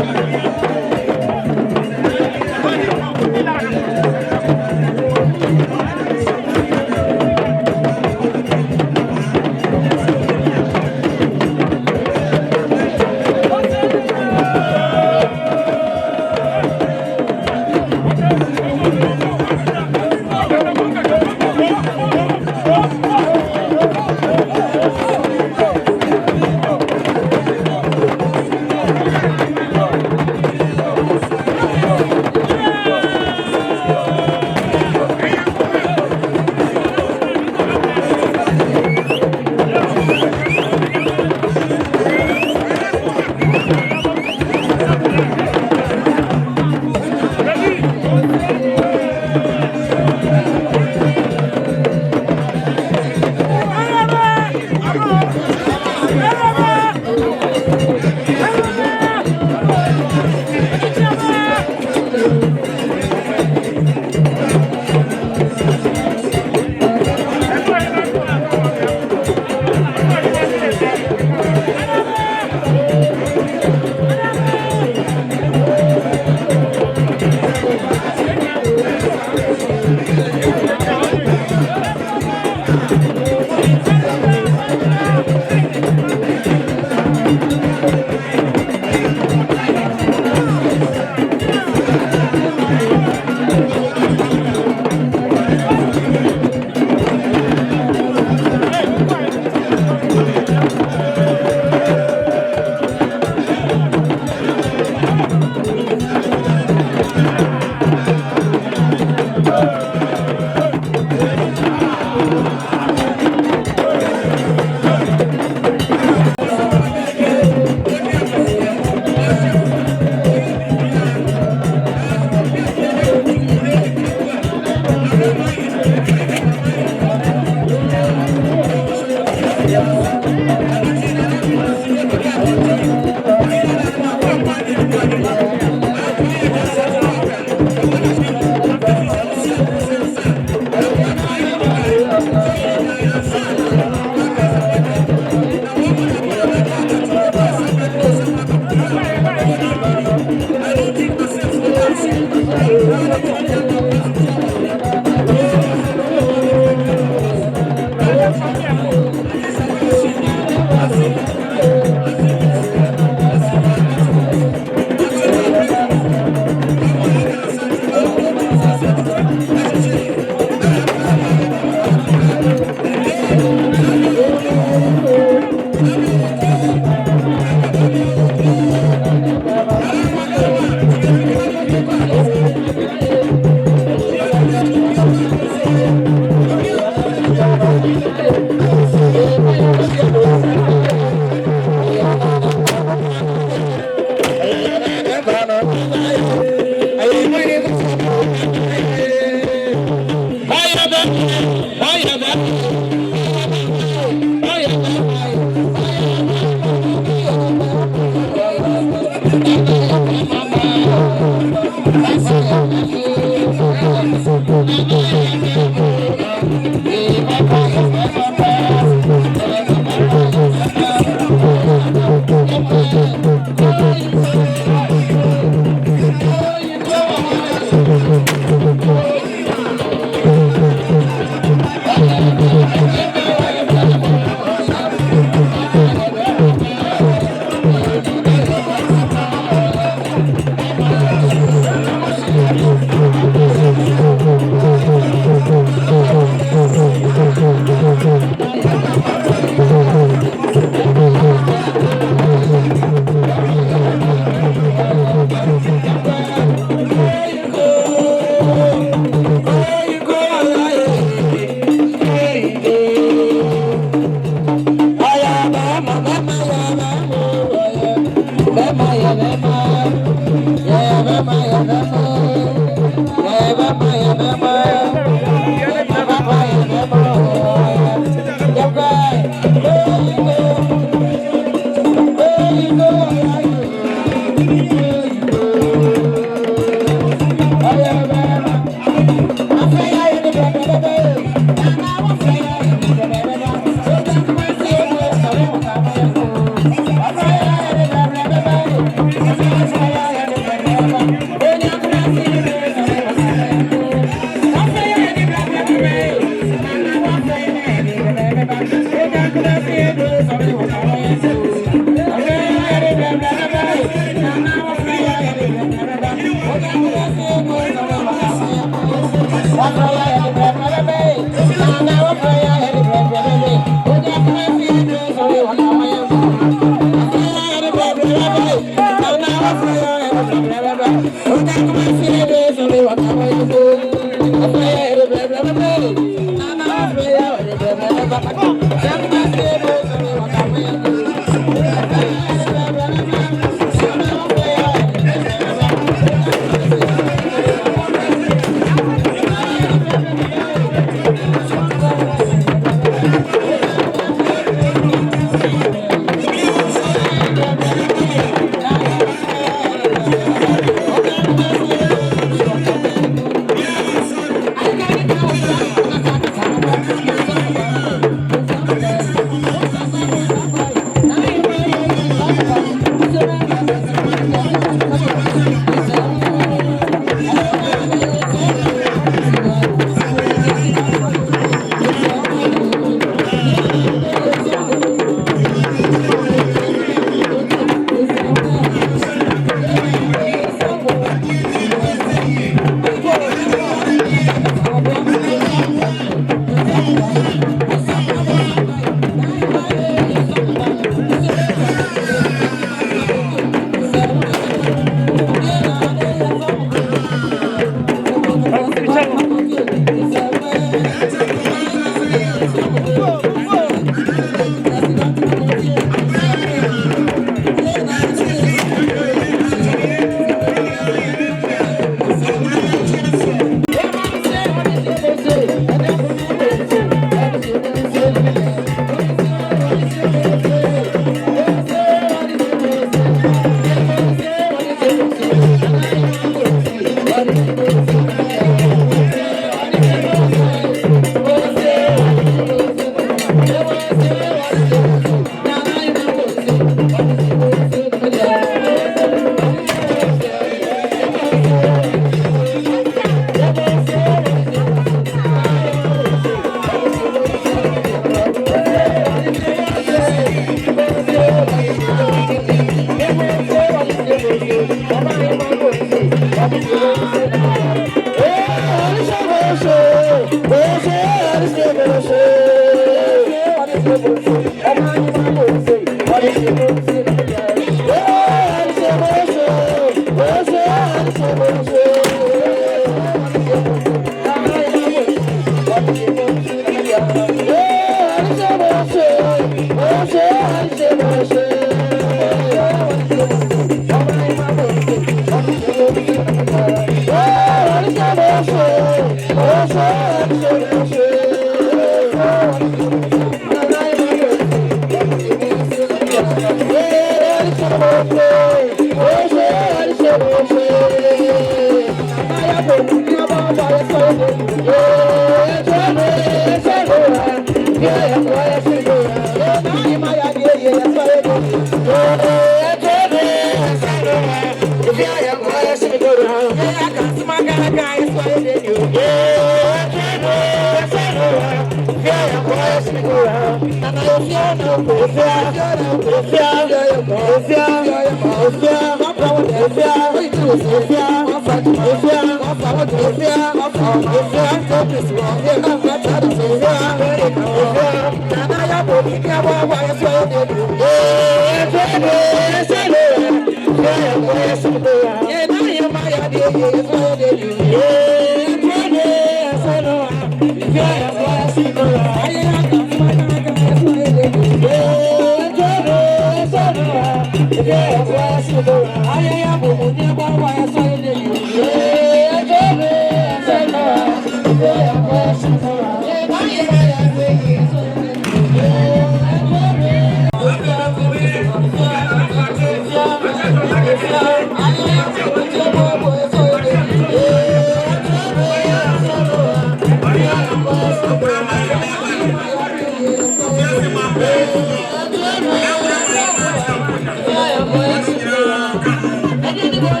I didn't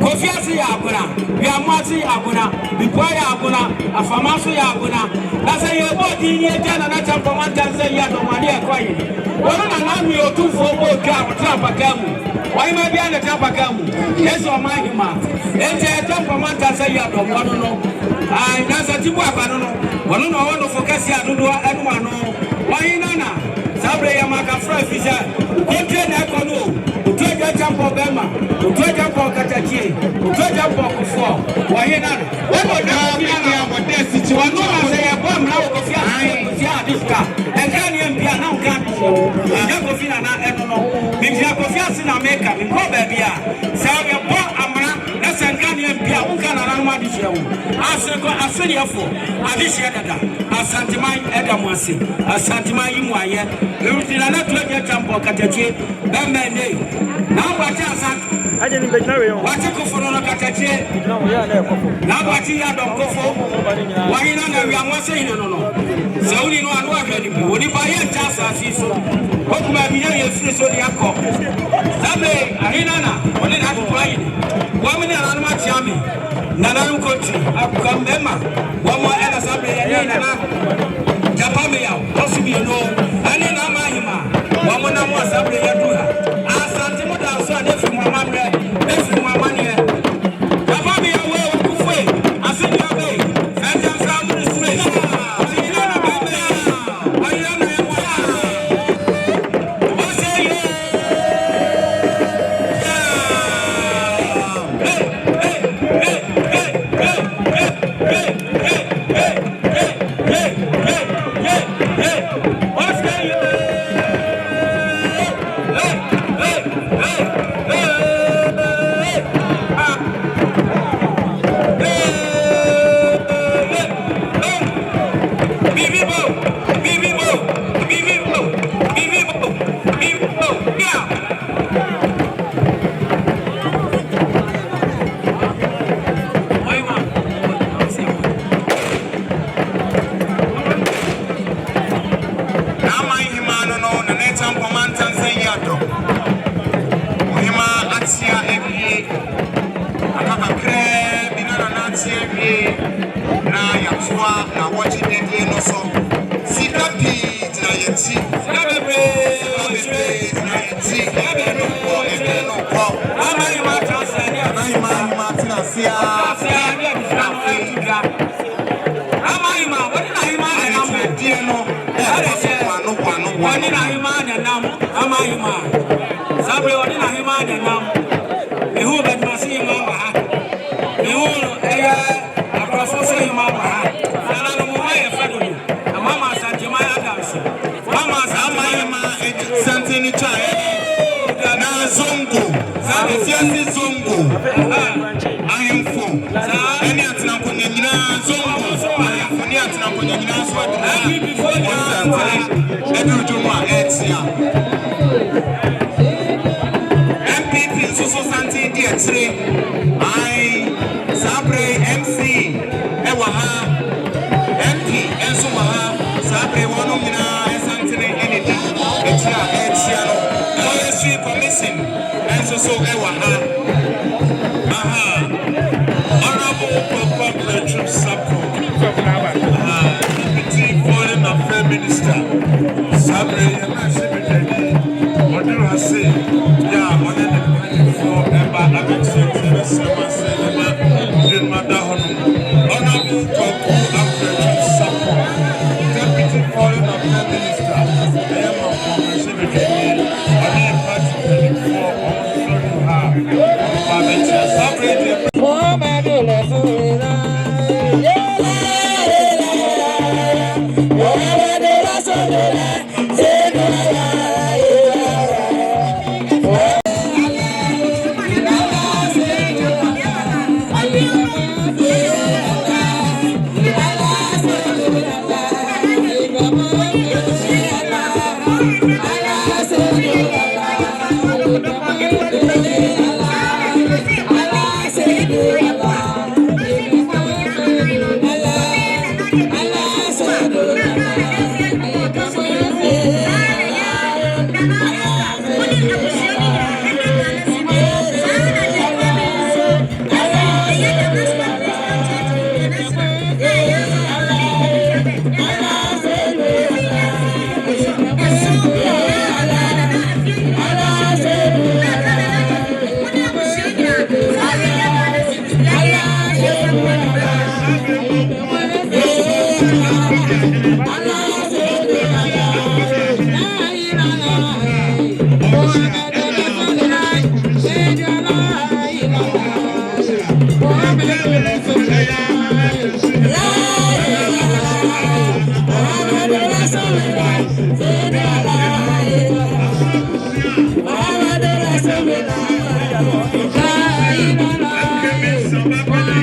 Kofiase ya aguna, Yamasi ya aguna, Bipoya ya aguna, Afamasu ya aguna. Nasa ye bodi ni jana na champa mantanza ya domania kwa yini. Wana nami otufu oboka utrapa kamu. Waima biana trapa kamu. Yeso mahima. Ente champa mantanza ya domano no. Nasa tibu hapa no. Wanono wano fokasi ya dudua enu wano. Wainana. Sabre ya makafra fisa. Kote na kono. Utoja champa bema. Utoja kwa katakie. Utoja kwa kufua. Wainana. Wano ma di hia wo aseko asediafo adi hia dada asanteman edamwase asanteman yi mu aye ewutira na to Agyei Acheampong katache bemende na wati asant aje ni bejina we yo wati koforo no katache na wati ya don kofo wani na na wiamwase hine no sauli no anu ahwani bi woni ba ye chasa asiso okuma bi ye yefiri so de akọ sabe ahina na woni na to ayi wamene anu ma tiami nana nkochi akambema wamo ena sabe ye nana japame ya osubi no ani na mahima wamo na mo sabe ye duha asante mo da so ade fi mo amamre efi mo amane japame ya we okufwe asedi abe eja samu stress ayina na bebe ayina na ye mo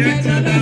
Bye.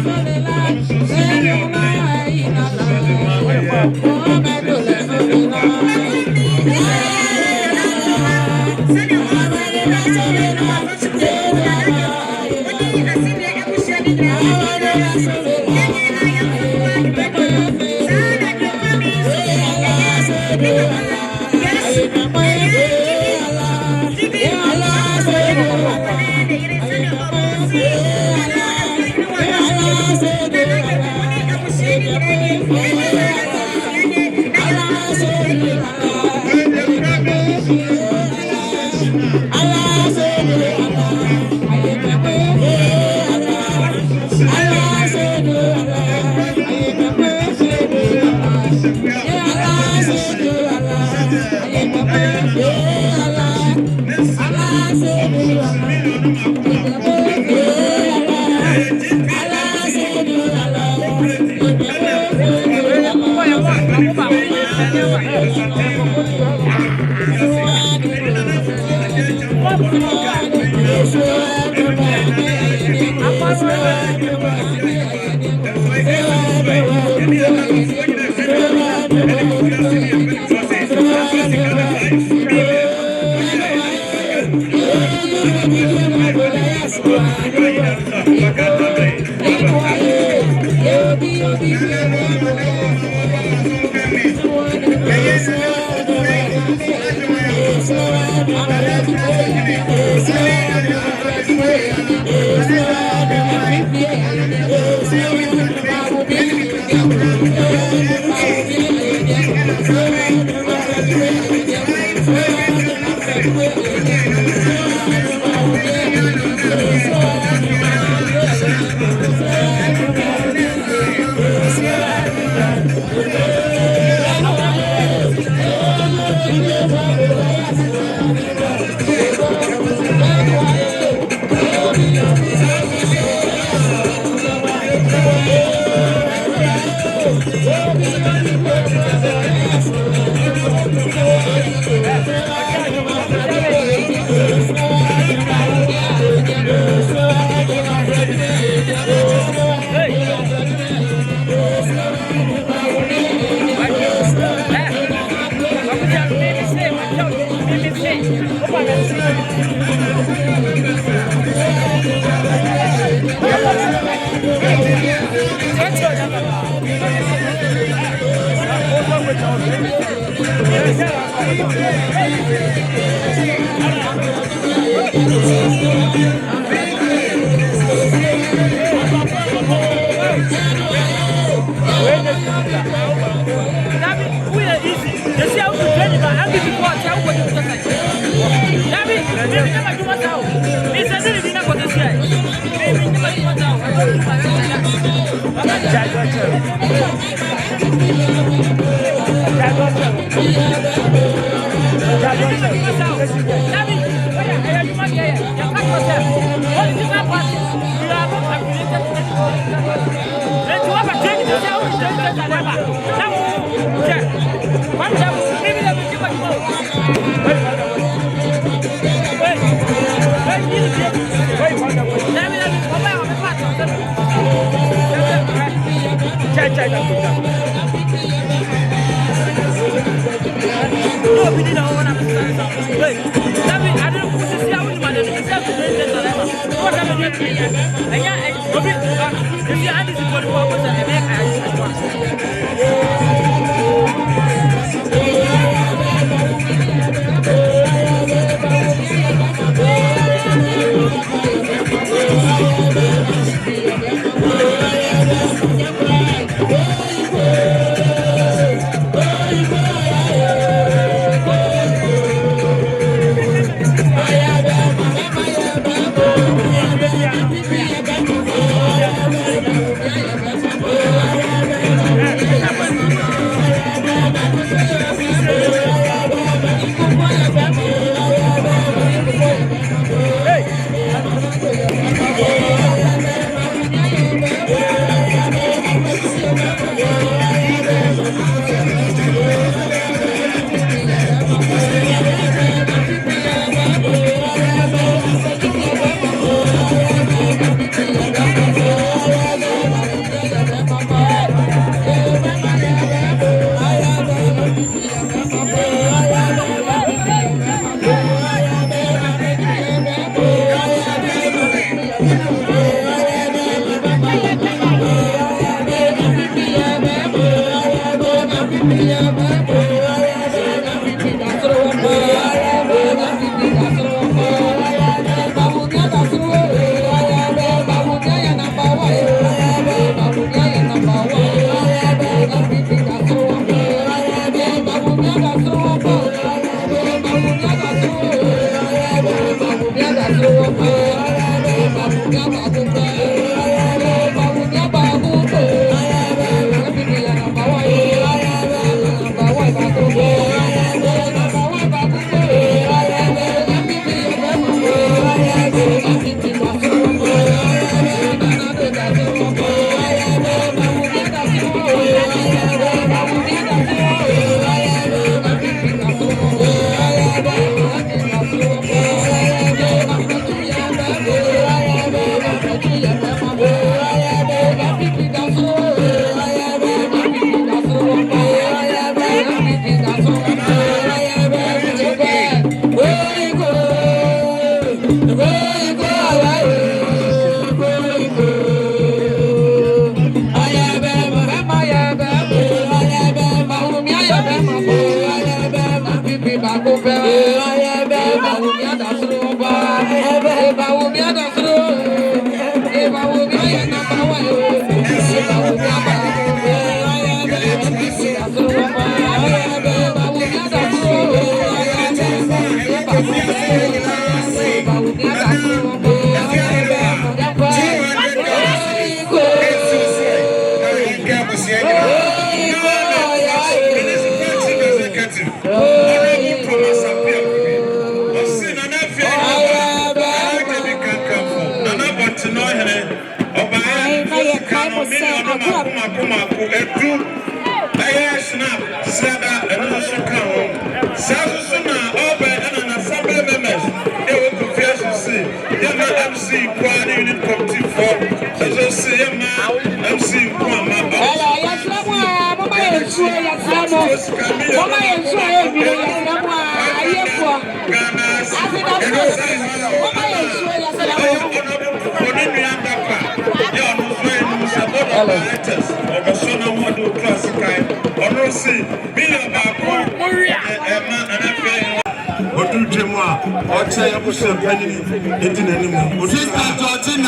Sister Georgina,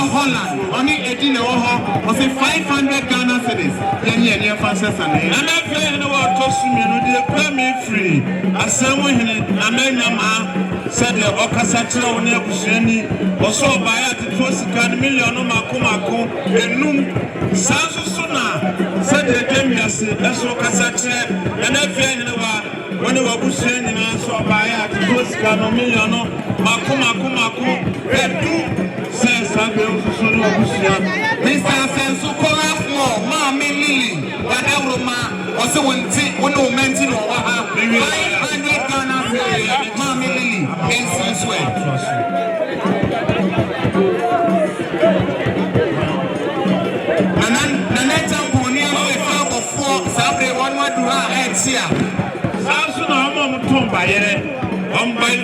Holland, only 18 was 500 Ghana cedis. Yeah, Francis and I feel no one tossed me, they pay me free. As someone in Amenama said the Okasatra near Busheni, or so by at the Toscan million Makumako, and Num Sansuna said the Demias, that's Okasatra, and I feel no one. When they were pushing in answer by at Toscano million, Makumaku, Redu says Samuel Mr. Sensukola for Mammy Lily, whatever ma also when no mention or 500 Ghana Mammy Lily in Sensway. Nanetta Ponia, a 4 Saturday 1 1 here. Samson, I'm on by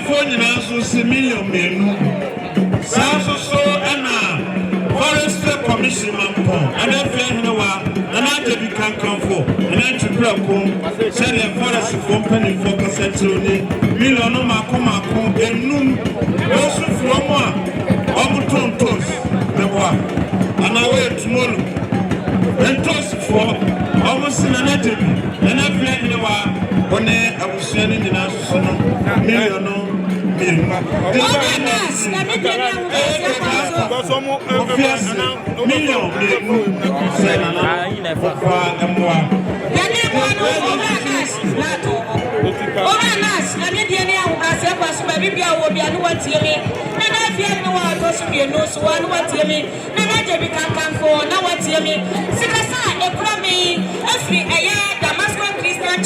phone in answer million men. Samson so and Forest Commission and then fair no and I can come for and then to Bracom, send a forest company for Cassetoni, million Macomacom, and noon, also from one, toast, the one, and I wait tomorrow, and toast for almost in an entity, and I play in the war. When I was sending in us, million,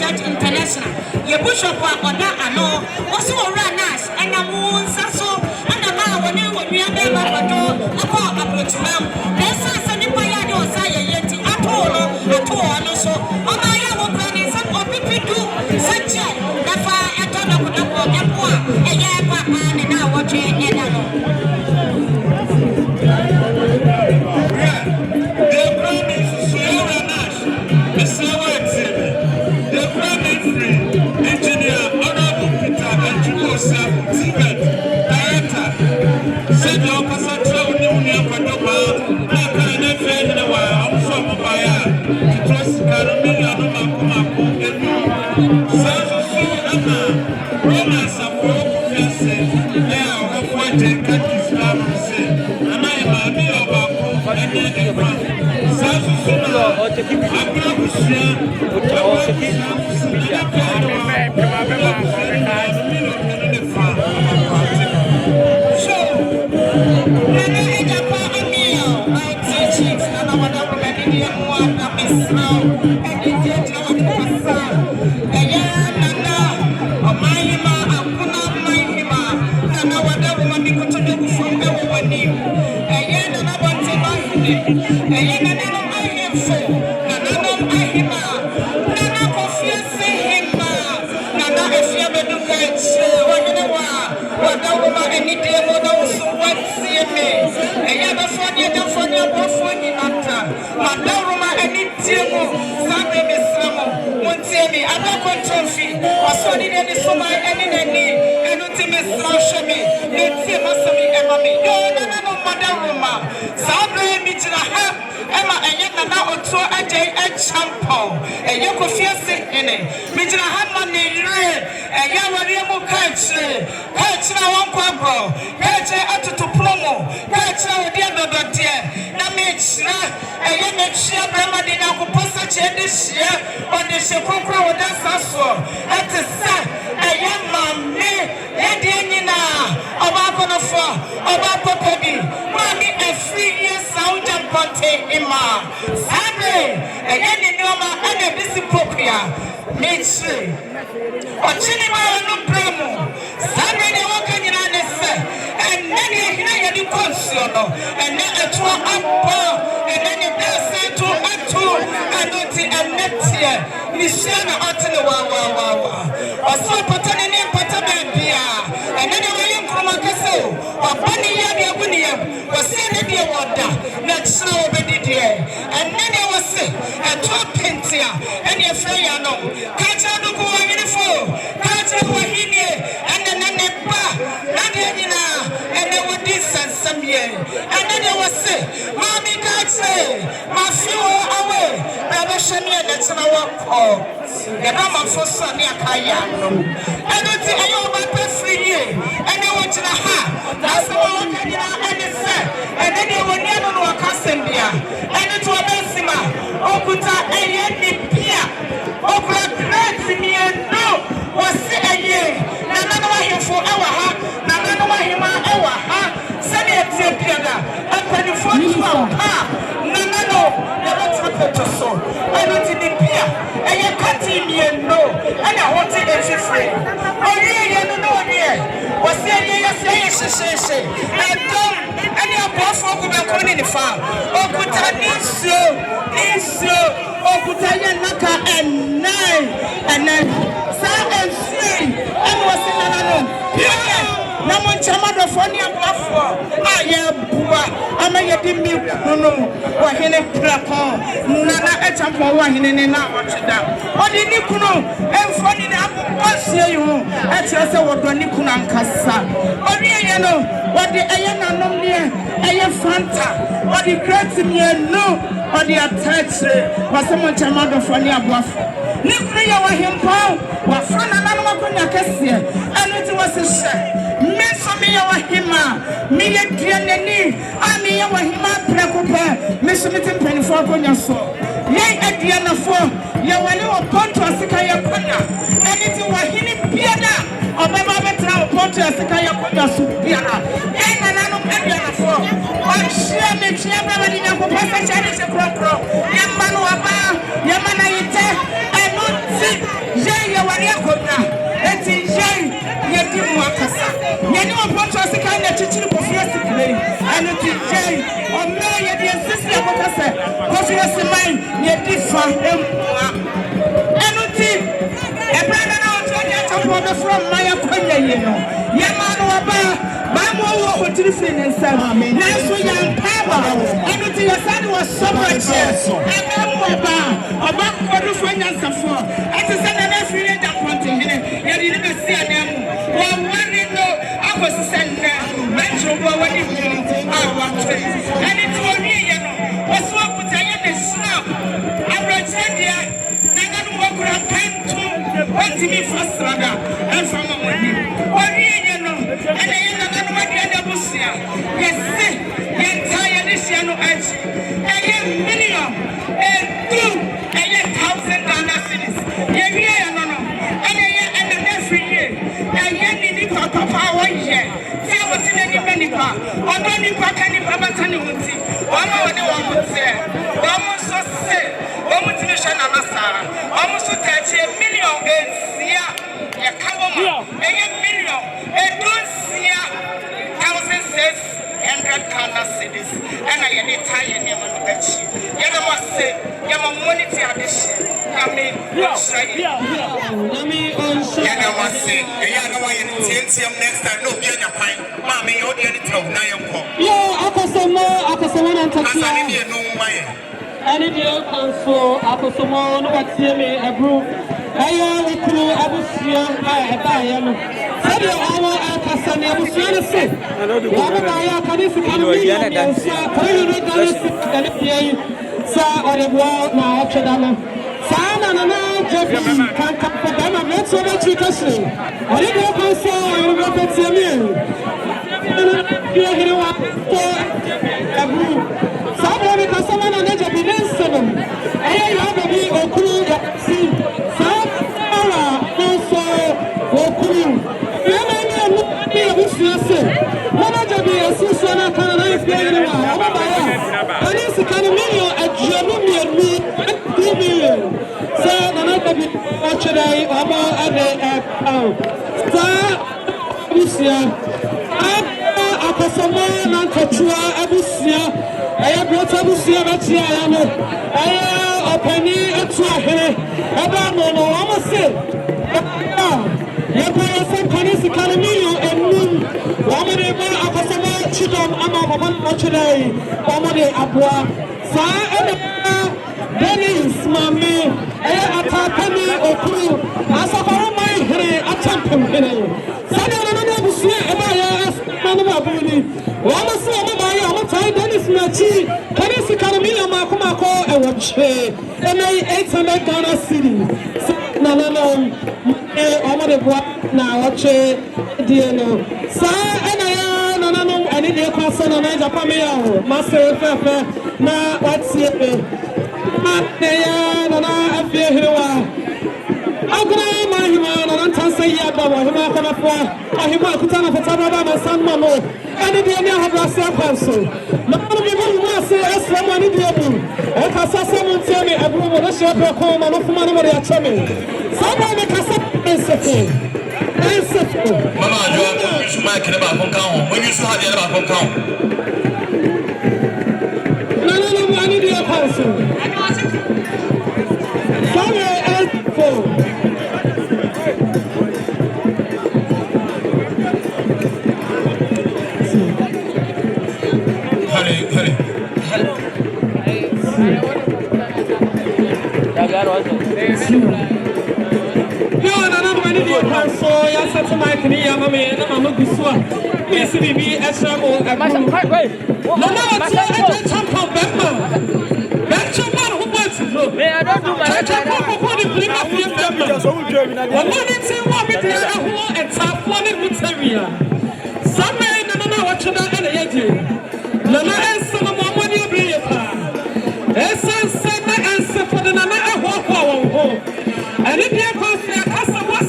Church International. Your bishop on that I know. Also run us and the moon so and the man when we are there I call approach ma'am. There's something by your side yet at all. So on my own planning some of people do such a that's why I don't know what a year papa and now watching it. mother woman. Sabre Mijra, Emma, and yet now Otuo Agyei Acheampong, and Kofiasehene, Mijra Hamani, and Yamariamu Kachi, Kachi, one quabro, Kachi up to Plomo, Kachi, the other dear, Namich, and Yamachia Bramadina, who posted this year on the Shakokra with us also. At the sun, a young man, Edianina, Obakonofo, Obapopebi, Mommy, a 3 year sound and Ponte Ima, Sabre, a Yaninoma, and a Bissipopia, Mitri, or Chinima no Premo, Sabre, the Wakan, and many a new consuelo, and then a 2 up, and then you say 2 up 2, and not in next year, Michelle Ottawa, or so Patani and Patabia, and then you were from a castle, or Bunny Yabiabunia, or Senator Water, not so over and then there was a 12 pentia, and your Freyano, Kacha no go uniform, Kacha Wahine, and then the bar, Nadiana, and there were this and some year, and then there was Mommy Kacha, my few away, Baba Shania, that's our call, the Rama for Sonia Kayano, and that's a young free year, and they want to the heart, that's the one, and it's and then they were never know a custom beer. And it was Bessima, Okuta, and Pia, Okra, Crazy, no, was a year. Nana him for our heart, Nana him our heart, Sunny at Piana, and Penny for you, Nana, never took to so. I don't in the Pia, and you can't even know, and I want it as a friend. Oh, yeah, you know, yeah, was there, yes, and don't. And your boss will be coming in the farm. Okuta Niso, Okuta Yanaka, and 9, and then 7 and 3, and was in another. No one chamado for near Buffalo. I am Bua, I may have been milk, no, or Hene Prapo, Nana Acheampong, in our down. Or the Nikuno, and funny up, what's you? At your what Nikunan Cassa. Or you know, what the Ayana no near, Ayan Fanta, or the Crazy no, or the attach, was someone chamado for near Buffalo. Nikria wa himpo, wa frana na makonya kese, and it was a shame. Mesomia wa hima, miye dianeni, ami ya wa hima prekope, mesomite penifo konya so. Ye ediana fo, ya wale wa ponto asika ya konya, and it wa hini piana, obaba betra wa ponto asika ya konya so piana. Ye nanano ediana fo, wa shia me chia baba ni nyako pesa chani se kro, ye manu waba, ye mana yite. Jay, you are here. It's Jay, you didn't want us. You know what was the kind of teaching Kofiase today. And it's Jay, or no, you didn't sister Kofiase mine, you did for him. And it's a brother out from my acquaintance, you know. Yamano, Bamo, what you feel and say, nice for young power. And it's your son was so much. And I'm about what you find us for. As a son, I'm feeling that one to him. You didn't see them. One no, I was sent there. Metro, what you do, I want to. And it's only, you know, what's what would I have this snap? I'm right here. They got to walk around to what to me first, and from a money. What you know, and I am not what the other was here. Yes, you're tired this year, no edge. And you're million, and 2, and you're $1,000 cities. Yeah, no. And every year, and you're in the papa 1 year. See what's in any pennipa, or don't you pack any papa Tani Wuti, or no one would say, almost so say, almost in the Shanamasa, almost to touch $1 million, and see ya, come on, and $1 million, and don't see ya, 1,600 Ghana cities, and I am Italian name on the bench. You know what say, you're a monetary addition. Let me say, you know what you next time, no, be in your pine. Mammy, you're the editor of Nayampo. Yeah, Akasaman and Takia. No way. And if you also, Akasaman, what's here, a group. I am a crew, I was here, I am. Sabe ọmọ akasani abusuani se. Ọmọ báyà kanisi kanumi yẹn sa kọ́yìn ní kanisi kanisi yẹn sa ọ̀rẹ́bùwà náà ọ̀twẹ́ dáná. Sáà nana jẹ́bi kankan bẹ́ẹ̀ma mẹ́tí ọba tí kẹ́sì. Ọ̀rẹ́bù ọkọ̀ sọ ọ̀rẹ́bù ọkọ̀ tiẹ̀ mi. Yẹ́hìrì wa tó ẹ̀bùrù. Sáà bẹ́ẹ̀ mi kásánmọ́ náà jẹ́bi ní nsẹ̀nàm. Ẹ̀yẹ́ yọ̀ bẹ̀bi òkúrú yẹ̀ sí. Sáà bẹ́ẹ̀ náà sọ òkúrú. Yẹ́nà ní ẹ̀mú ní ẹ̀bùsùn Mama Jabi, a sister, and I can't explain it. I'm a buyer. And it's a kind of million, a genuine million. So, I'm not going to watch it. I'm at the Star Abusia. I'm a customer and Kotua Abusia. I have brought Abusia, but I am opening a Tuahene. I don't know, I'm a say. Some kind of economy and moon. Woman, a customer, children, I'm a woman today. Woman, Abua, Sa, Dennis, Mammy, Atapani, Otu, Asafari, Acheampong. Sunday, I never see about Manabuni. Woman, so I'm Dennis Machi, Dennis economy, and Makumako, and watch and 800 Ghana City. No. Ọmọ de bua na ọchẹ die no saa ẹna ya nananom ẹni deɛ kɔ asɛ na n'agya pam yɛ ɔho masere fɛfɛ na watie pe na ne ya nana afie hiriwa agorɔ ma ahima nana ntansa yi aba wɔ ahima akɔnafoɔ ahima akuta na fata baba ma san ma no ɛne deɛ ne ahabrase akɔ so na ɔno bi mu mu ase ɛsrɛ mu ɛne deɛ mu ɛkasa sɛ mu ntia me ɛburo mu ne hyɛ brɛ kɔn ma no foma no mo de akyɛ me saa bɛ me kasa ɛnsɛfo Mama, you are going to make it about Hong when you saw the other Hong Kong. No, I need your counsel. Sorry, so ya sat my kini ya mama na mama gusua yes bibi esramo no champion bemma that champion who wants to me I don't do my champion for the bemma one thing what me there who and tap one in Mutaria some na what you na na yeje na enso no mo ni obi ye pa esense na ense for the na ehwo ho and if you pass the casa was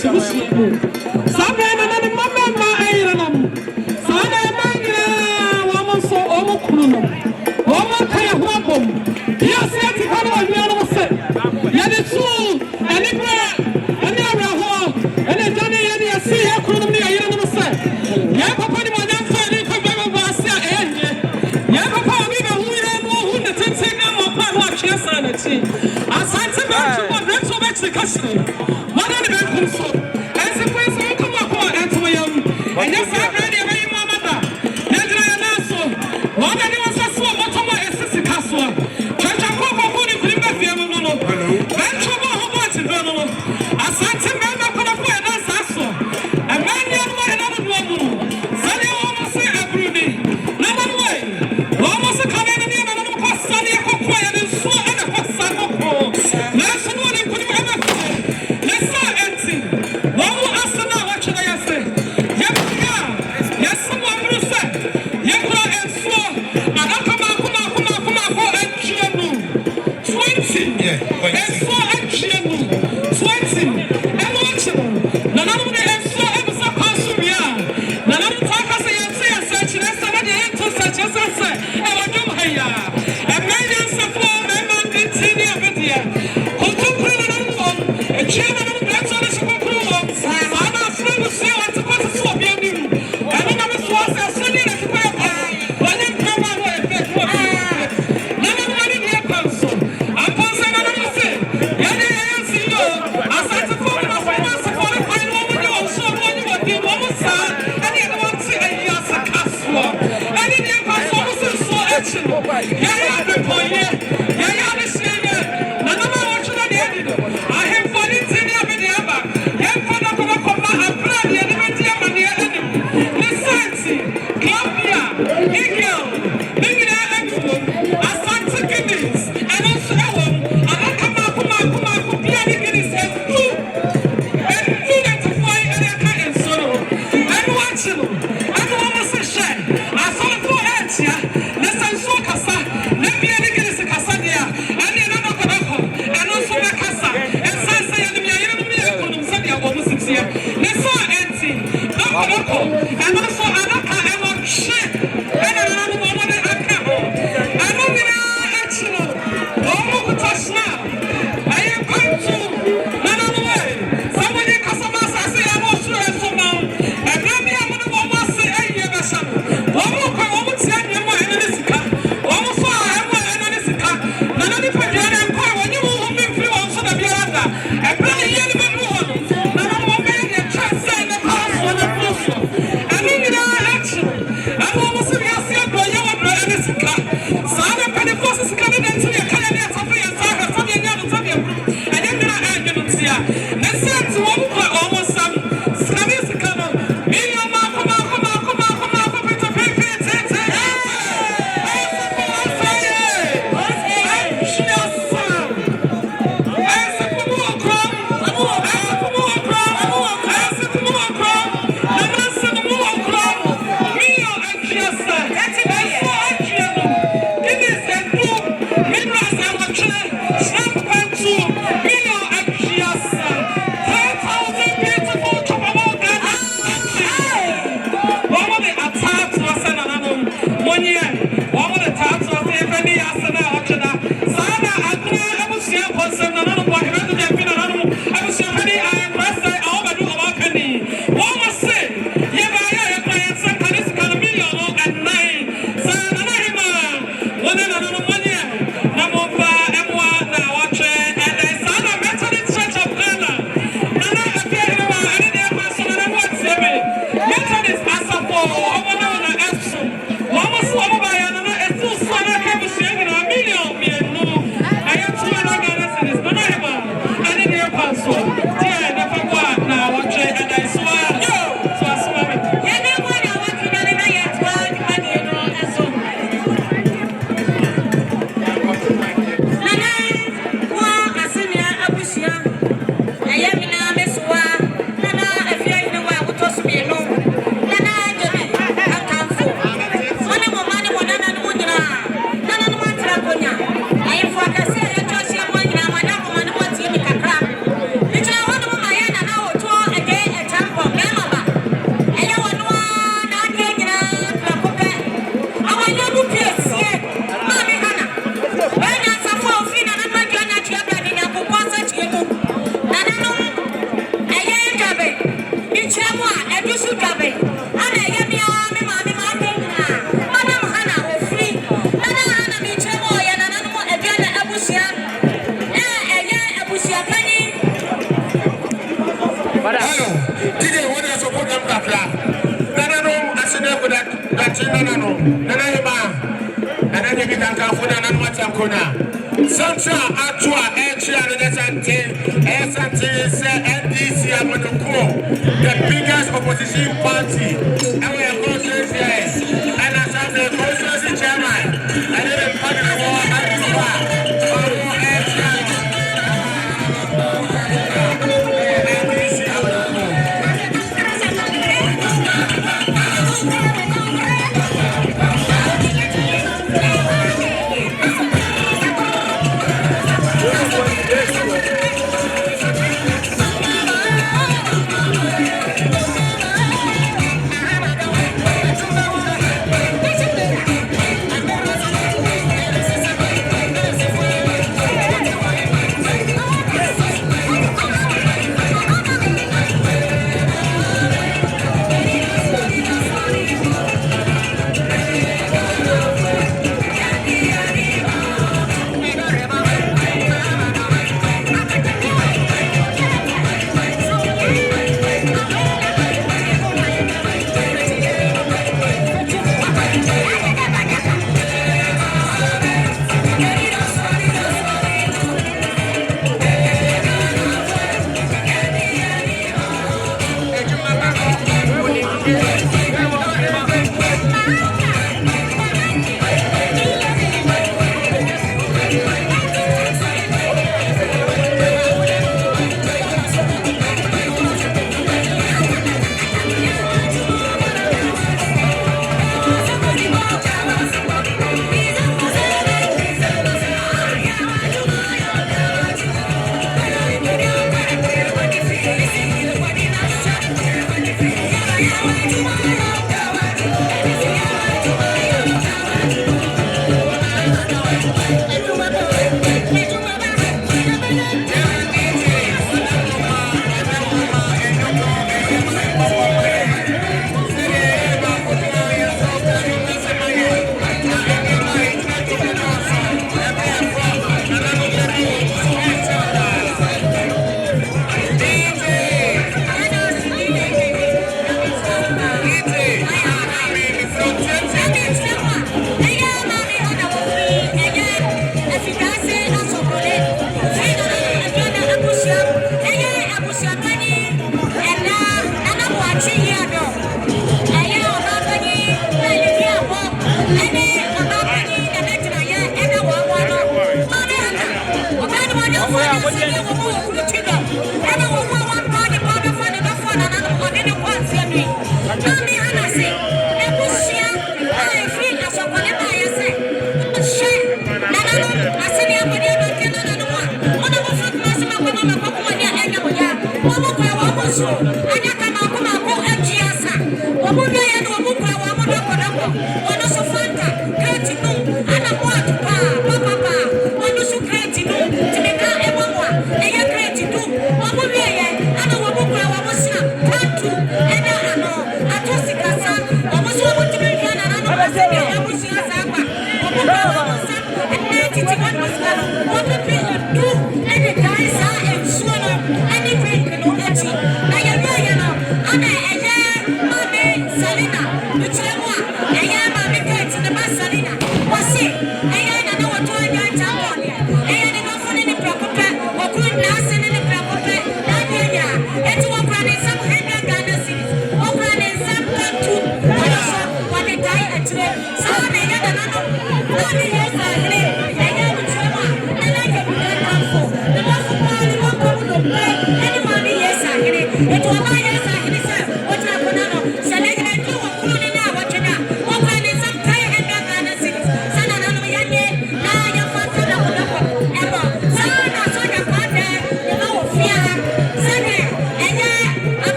solution. Sabe na mama ayranam. Sana mangra woman so omokuno. Woman kaya huapom. Yes, yet kana wa biara mo se. Ya de tu ani bra ani abra ho. Ani jani ya ni asi ya kuno ni ayranam mo se. Ya papa ni mo nyam fa ni ko baba ba ase ayenye. Ya papa obi be hu ya mo hu ne tete na mo pa ho akye sana ti. Asante ba tu mo reto be tsikasi. And yes, I'm ready. I'm mother. And I am also. One of you was a sword. What am I? A sister castle. Church of Papa Pony, Prima Fiamono. Venture who wants to run on. A Santa Mama could have put an answer. A man young man, another woman. Sunny almost say a broody. Number way. Almost a coming in another cost, Sunny a cook and so and a cost. That's one and put him ever. Let's start empty. One more answer now. What should I say? Yes, someone will say, Yakura and so, and Akama, and Chiamu. 20, and so and Chiamu. 20, and watchable. None of the and so ever so consumer. None of the talkers say, such as somebody to such as I say, and I do here. And millions of four men did see the video. Who took one, and Chiamu, that's all the super cool. I'm not sure to see what to put a swap in. I Central Otuo Agyei Acheampong NDC the biggest opposition party, and we are going to say, and as I'm the constituency chairman, and then the party of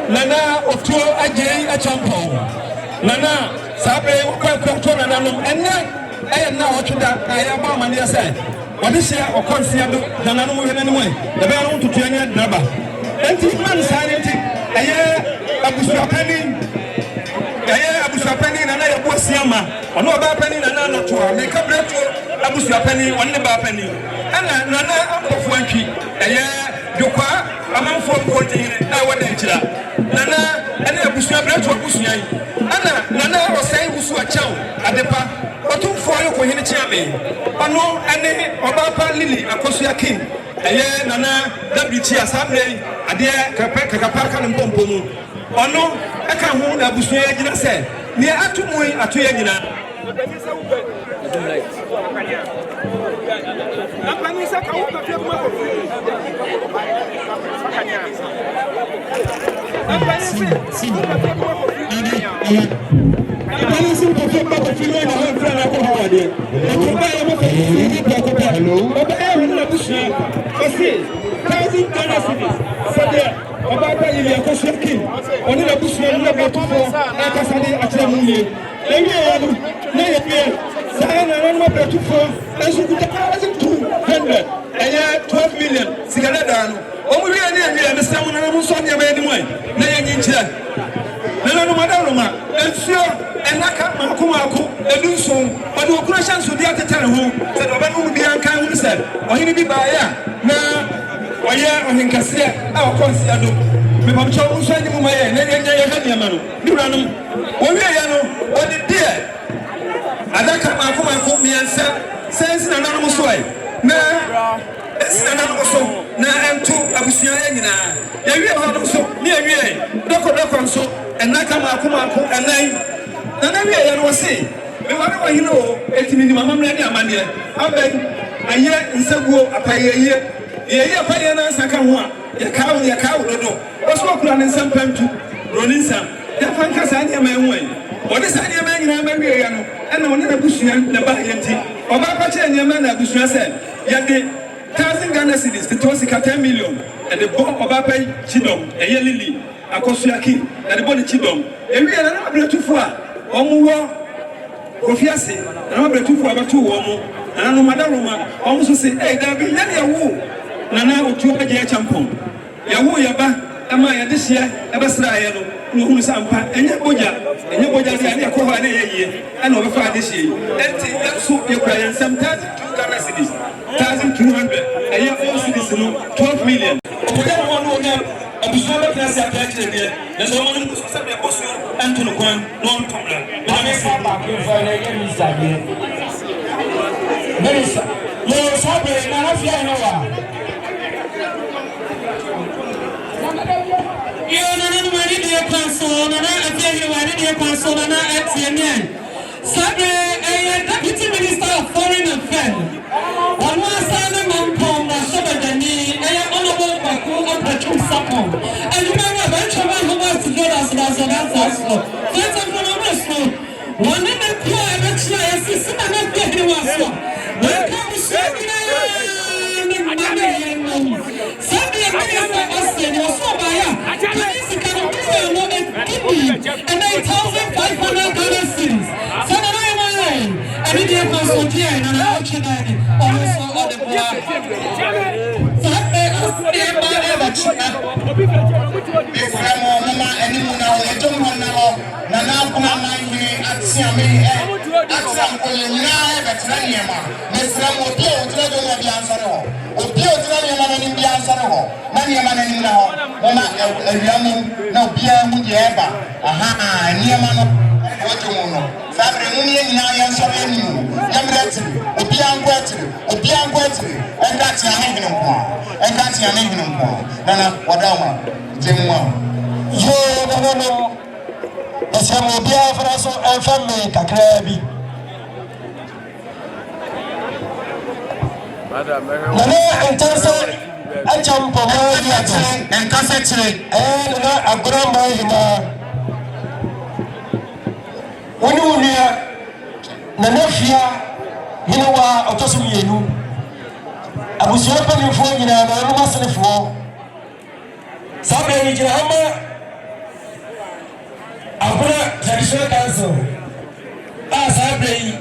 Nana Otuo Agyei Acheampong. Nana Sabre Kofiasehene Nana and I am now watching that I am Mamma near say. What is here or concealed Nana no anyway. The bell to Tanya Draba. And this man silent. I hear Abusa Penny and I was Yama. Or no about Penny and Nana to make a break to Abusa Penny, one about Penny. And Nana of Wanky. I hear Yoka. Among 4 I want to Nana, and I was not to Busia. Anna, Nana was saying who's a chow at the park, or 2 for you for him, Champion. Or no, and Obapa Lily, a Kosia King. A Nana, WT Assembly, a dear Kapaka and Pompono. Or no, I can't hold a Busia, say. Near Atumui, Atuyagina. And 12 million. Sigadan. Oh, we are near the sound of Musonia anyway. No, Madame, and sure, and Naka Makumaku, and do so, but no questions would be at the tell who said, Obama would be unkind, said, or he be by now, or yeah, or in Cassia, our consider. We have chosen sending my and then you run them. Oh, yeah, what it did. Adaka Makumaku, me and says an anonymous way. Now, it's an anonymous so. Now, I'm 2 Abusia. You have so near me, Doko so, and Nakamaku, and then was saying, whatever you know, 80 minimum money. I beg a year in Sabu, a pay a year. A payana Sakamwa, a cow, no. What's what planning some time to Roninsa? The Fankasania man way. What is Anya man in America? And one in a Bushian, the Bahianti, or Bapacha and Yamana Bushia said, Yadi. 1,000 Ghana cedis, the Tosika 10 million, and the bomb of Apai Chidom, a Yelili, a Kofiaki, and the body Chidom. And we are not able to far. Omuwa, Kofiase, and I'm able to far 2 Omo, and I know Madame almost say, hey, there be Yawu, Nana Otuo Agyei Acheampong. Yawu Yaba, Amaya this year, Abasra, no who's Ampa, and Yaboja, and Yaboja, and Yakoa, and over 5 this year. And that's so you cry, and sometimes 2 Ghana cedis. 1,200. A year 4 cities, 12 million. Whatever one will have a Bushala class at there's a woman who said the Bosu and to the one, non Tomla. But I saw back in for a year is that year. There is no Sabre, none of Yanoa. You are not ready to a console, and I tell you, I need a console, and I at CNN. Sabre, a deputy minister of foreign affairs. One more Simon Mampong, Shabadani, and honorable Baku, and Patrick Sapon. And you may have ventured who was to get us as an answer. That's a phenomenal. One of the poor, and actually, I see some of the people. Welcome to Saturday. Saturday, Austin, was so by police can and 8,500 Ghana cedis. I need to consult here and I'm watching also on the board. So I may ask Mama and you know, I don't want to know. Nana, come on, at Siame, at some Olina, at Raniama. Miss Ramo, the answer. nneɛma no anim bia nsɔre hɔ na nneɛma no anim na hɔ moma awia mu na obiara mu deɛ ɛba aha nneɛma no wɔgye mu no saa bere mu ne nyinaa yɛnsɔre anim yɛmmerɛ tiri obiara nkɔ atiri ɛnka tea ne hene nko a nana wɔda wo a gye mu a yoo nananom ɛsɛ mo obiara fara so ɛmfa me kakraa bi nana ntansa Acheampong nkasa kyerɛ nana agorɔ ma hima wone wo nua nana fia hene wa ɔtɔ so mmienu abusua mpanimfoɔ nyinaa na ɔnom asenefoɔ saa bɛn yi gyina hama agorɔ traditional council a saa bɛn yi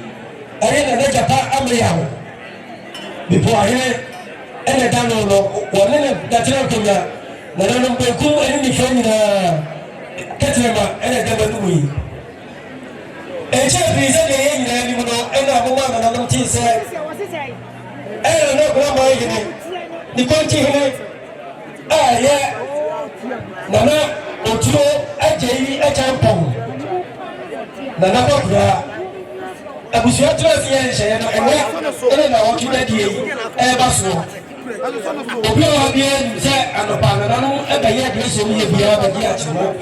ɛyɛ nana gyapa ameyawo bepɔ ahene ɛna da no no wɔne ne datena nkonnwa nananom benkum ɛne nifa nyinaa kɛtɛma ɛna da no mu yi ɛkyɛ pii sɛ deɛ yɛ nyinaa anim no ɛna aboma nananom tee sɛ ɛna na agorɔ ma hene ne kɔnkye hene a ɛyɛ nana Otuo Agyei Acheampong nana kɔkora abusua tura si yɛ nhyɛeɛ no ɛnɛ na wɔtwe die yi ɛreba soɔ obi a wɔabea nim sɛ anɔpa nananom ɛbɛyɛ adeɛ hyɛ mu yɛ biara bɛgye akye no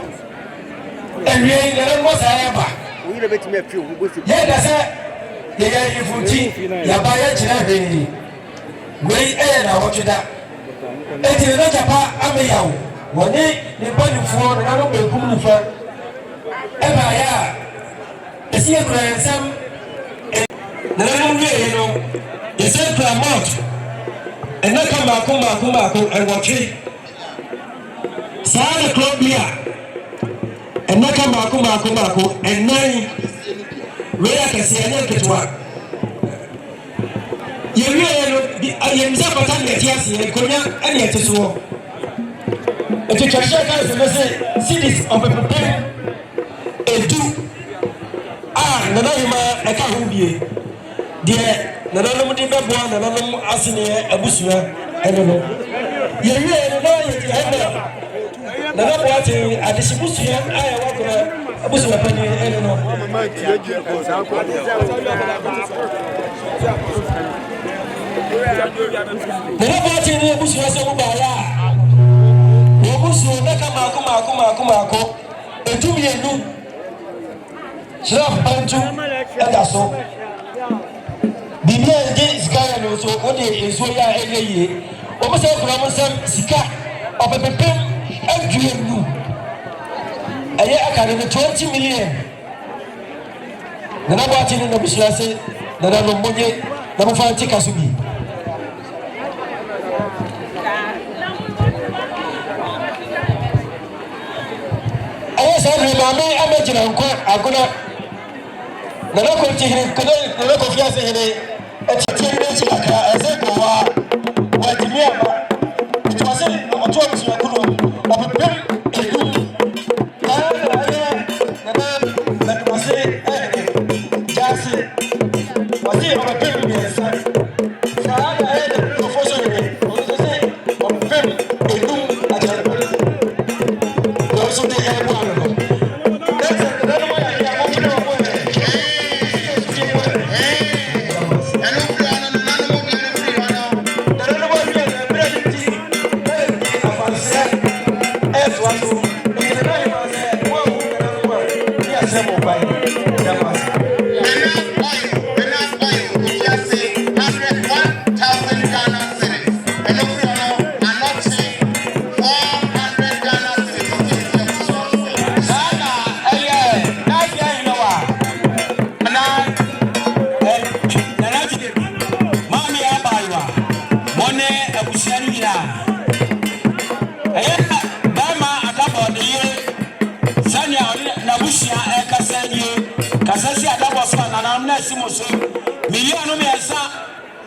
awie yi nananom saa ɛba yɛda sɛ yɛyɛ mfonti yɛaba yɛkyerɛ hwee wei ɛyɛ na wɔtwe da ɛnti ne na gyapa ameyawo wɔne ne mpanimfoɔ nananom benkum nifa ɛbaeɛ a ɛsi yɛ kura nsɛm nananom wieɛ no yɛsɛ kura mount ɛnaka maako ɛwɔtwe saa ne kuro bi a ɛnaka maako ɛnan wei akɛseɛ ne nketewa yɛwieɛ no yɛmsɛ pata ne ɛte aseɛ nkonnwa ɛne ɛte soɔ ɛti twɛhyɛ ka sɛ bɛ sɛ cities ɔpɛpɛpɛ edu a nanahema ɛka ho bie deɛ nananom de bɛboa nananom aseneɛ abusua ɛno no yɛwie no na yɛgyina hɛmɛ nanaboa te adehye busua a yɛwɔ agorɔ abusua pani ɛno no nanaboa te ne abusua sɛ wobaeɛ a wɔbusuo naka maako ɛtu mmienu hyerɛ pantu ɛda so bibia de sika ya no so wode nsuo ya ɛyɛ yie wɔn sɛ kura mo nsɛm sika ɔpɛpɛpɛm aduonu ɛyɛ aka no 20 million nana bɔ ate no na busua se nana no mbonye na mofa nte ka so bi ɛyɛ sɛ ne maame amɛgyina nkɔ agona nana kɔnti hene nana Kofiasehene ɛtete ne kyi kakra ɛsɛ kɔwa wɔatumi aba ɛtuma sɛ ɔto abusuakuno ɔpepem ɛdum ɛyɛ nana nadumase gyase wɔse ɔpepem mmiɛnsa saa na ɛyɛ ne nkurɔfoɔ so hene ɔno so sɛ ɔpepem ɛdum agyarepɛ wɔn so de ɛɛbo ano no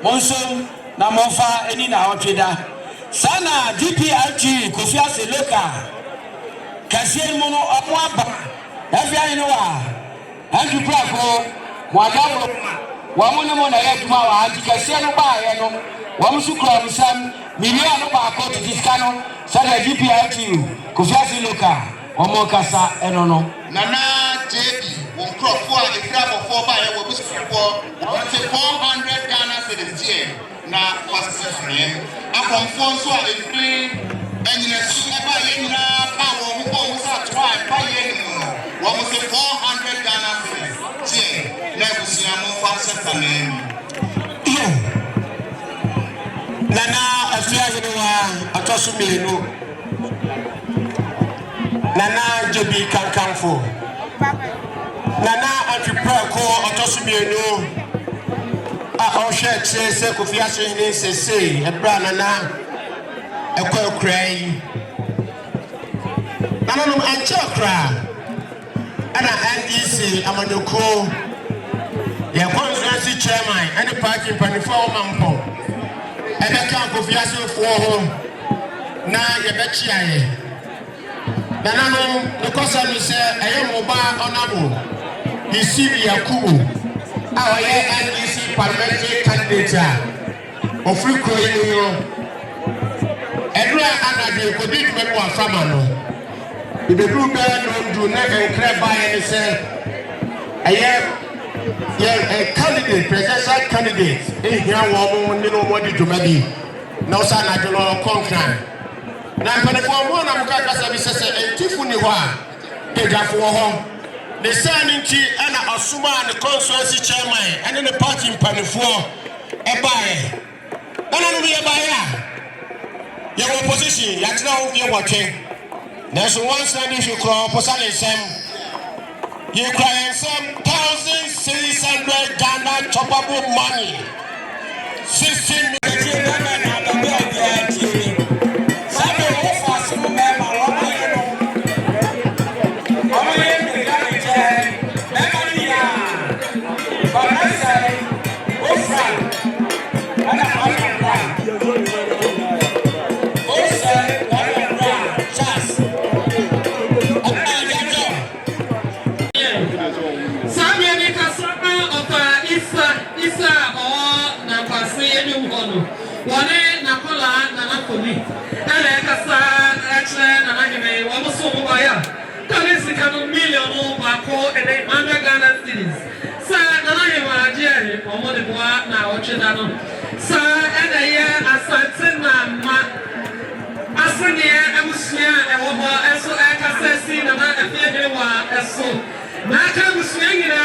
monsom na monfa eni na hotweda sana DPRG Kofiase local kase mu no omo aba afia ni wa anju krako mo adabo wa mo ne mo na yaduma wa anju kase no ba ye no wa mo sukura musam million baako to discano sada GPRT Kofiase local omo kasa eno no Nana JB won crop for the crab of 4 by we for 400 Ghana cedis here na Kofiasehene akon fon so a free enyina su e ba yenina ba wo ho sa twa ba yenina wo mo 400 Ghana cedis here na busia mo Kofiasehene Nana Kofiasehene wa atosu mienu Nana Jobi Kankanfo Nana Antiprako atosu mienu a ohwe se Kofiasehene sese ebra nana ekokrai Nana no anchokra ana NDC amanyoko ya constituency chairman and party panifo mampo ebeka Kofiasehene ho na yebechiaye Nana no kosa mi se eyemoba honorable Isibi Yakubu our NDC parliamentary candidate of Free Edra Anadi could be one family. If the group do not enclave by any say, I am a candidate, presidential candidate. In here, woman, you know what did you maybe? No, son, I do not conquer. Now, for the one, I'm going to say, a Tiffany, take that for home. The signing key and Asuma and the constituency chairman and then the party in Panifo, a buyer. No, be a buyer. Your opposition, that's now you're working. There's one standing you call Posani Sam. You crying some 1,600 Ghana choppable money. 16 million. One Nakola Nanakoli, and Kasa, Achlan, and Anime, almost so Maya. Talisi can million Bako and 100 Ghana cities. Sir, Nanayama Jerry, or Modibois, now Chedano. Sir, and a year Asatina, Asania, Amusia, and Esso Akasesi, and I Esso. Naka Muslia,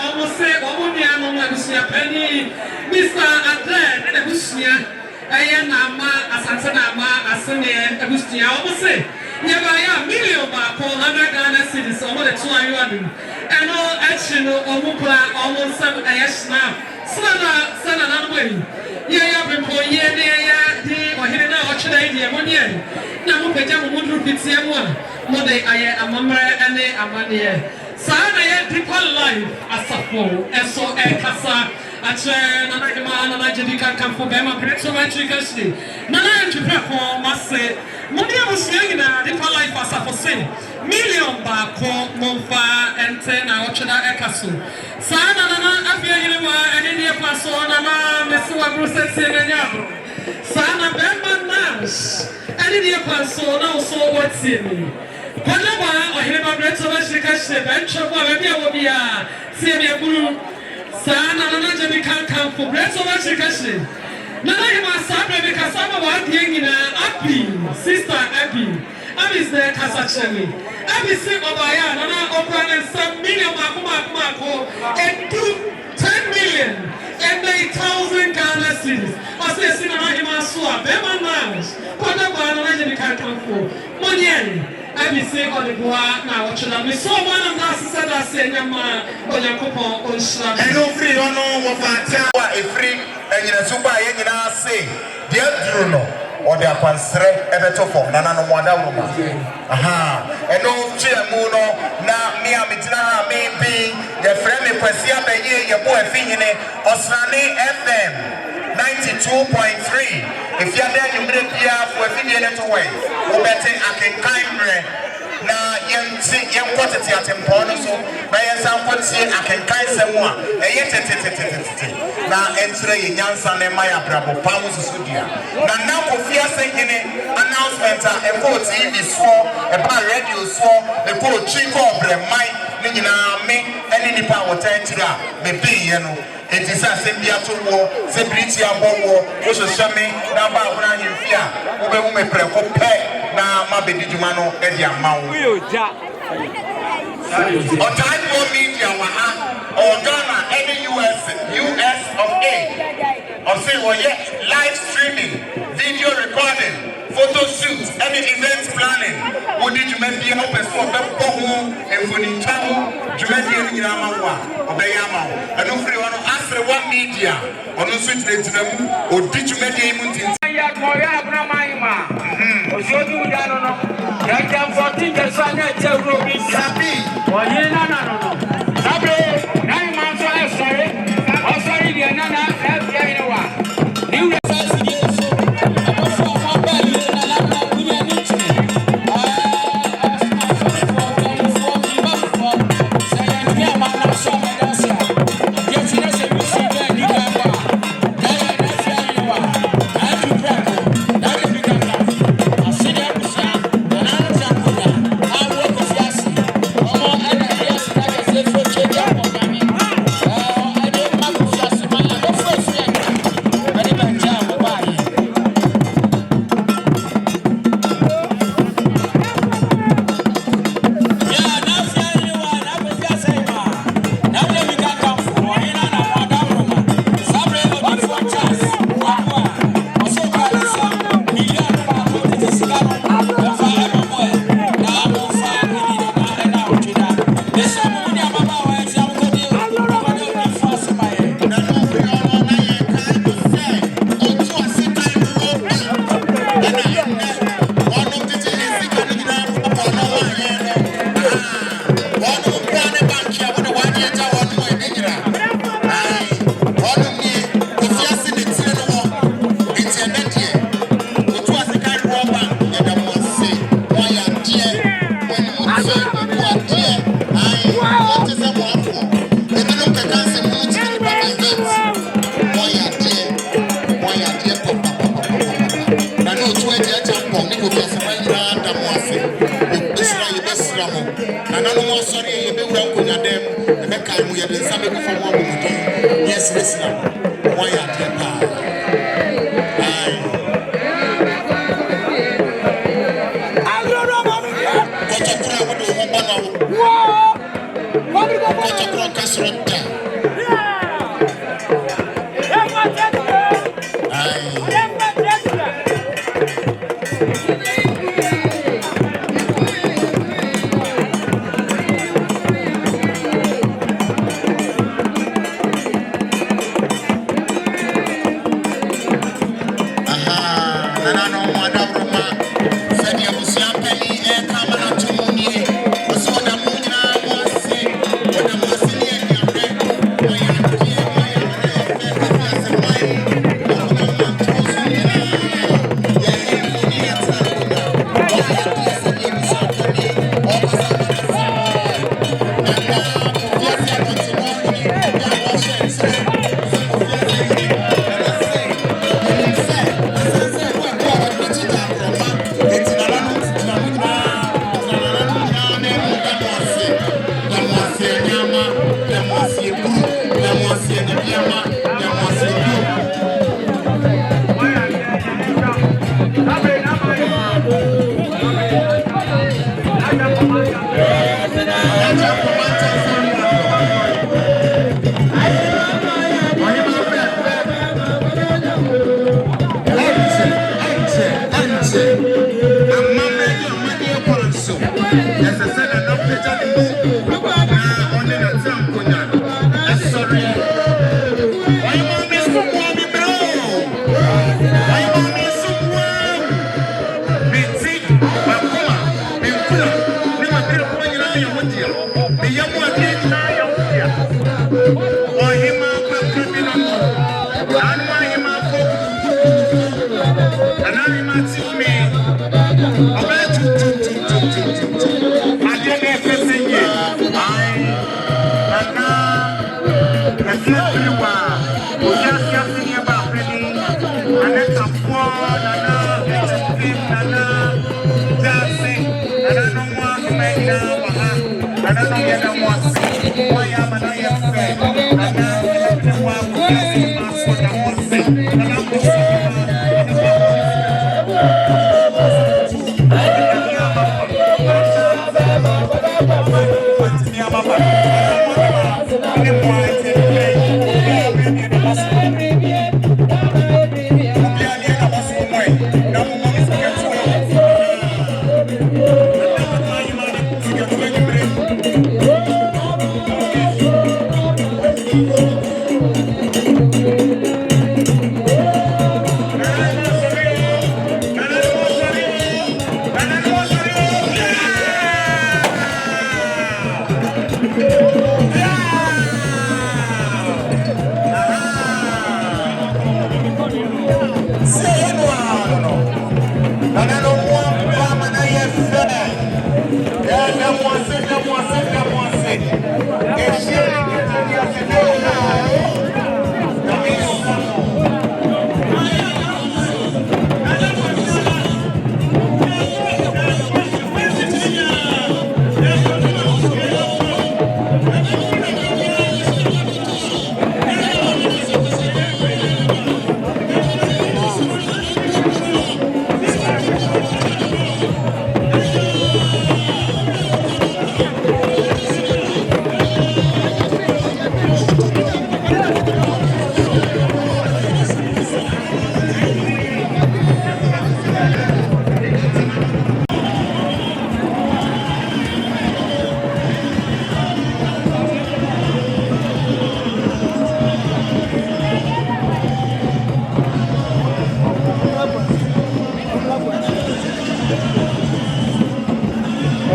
almost say, Omonia, Musia Penny, Mr. Adler, and Musia. Ayanama, Asanama, Asane, Agustia, almost say, Yabaya, million back, 100 Ghana cities, over the 200. And all action, Omukla, almost 7 Ayashna, Sana, way. Yaya, before Yaya, or Hina, or Chile, Monia. Now, Pajama Mundru Pizziamua, Mode, Aya, Amamra, and Amania. Sana, people life, Asapo, Eso, Kasa. Nana Nana Jedica come for Bema, Preto Matricasti. Nana Antiprako must say, Monia was saying that the life as a say, million bako, Monfa, and 10 Ochada Ekasu. Sana Nana Afia and India Paso, Nana, Messua Bruce and Yabo. Sana Bema Nash, and India Paso, no so what's in me. Panama or Heba Preto Matricasti, Bench of Wabia, Samia Bulu. Sana Nana Jedica come for Preto Matricasti. Nana Sabe because some of our Yangina, Abby, Sister Abby, Abby's there, Kasachemi. Abby sick of Aya, Nana open and some million Mako, and 10 million, and 8,000 Ghana cities. I say, Sinana Himasua, Bema Nash, Panama Jedica come for Monieri. Abby sick on the Bois now, we saw one of us said, I say, Yama, or Yakopo, or Slam. And no free, or no, what a free. And you know, super, you know, say, dear Bruno, or their Pansre, Ebeto for Nana Wanda. Aha, and no Chiamuno, now me, Amitina, maybe the friendly Persia, the year your boy Fingine, Osnani FM 92.3. If you're there, you may be here for a video to wait. Who better I can climb na yɛnti yɛnkɔtete atempɔn no so na yɛnsa nkɔtie akenkan sɛm a ɛyɛ tetetetetete na ɛnkyerɛ yɛ nyansa ne ma yɛ abrabɔ pa ho susu dua na na Kofiasehene announcement a ɛkɔɔ TV soɔ ɛba radio soɔ ɛkɔɔ twi kɔɔ brɛman ne nyinaa me ɛne nipa a wɔtan kyerɛ a mebɛyɛ no enti sɛ asɛm bi ato wɔ sɛ biriti abɔ wɔ wohyehyɛ me na ba ahona ahemfi a wobɛhu me prɛko pɛ na mabɛdi dwuma no ɛde ama wo ɔtaadebɔ media wɔ ha ɔwɔ Ghana ɛne US of A ɔse wɔyɛ live streaming video recording photo shoot any event planning wodi dwuma bi a wopɛ sɛ ɔbɛbɔ ho mfonintwa ho dwumadi no nyinaa ma wo a ɔbɛyɛ ama wo ɛno firi hɔ no asere wa media ɔno nso gyinagyina mu ɔdi dwumadi yi mu ntinti Yɛ abunaman ma. Osuoju da no no. Yɛnkyɛ 14 years a na ɛkyɛ wuro bi sabi. Wɔyi nana no no. Sabi, na yi ma nso ɛsɔre. Ɔsɔre deɛ nana ɛfia yi no wa. Ni wura fɛ si die so. Ɛbɔfo ɔmɔ bɛ yi na lana wunya ni kyerɛ. Sɛ yɛntwi ama na so ama da so a. Deɛ fi na sɛ bi si bɛ ni ka ba. Na yɛ na fia yi wa.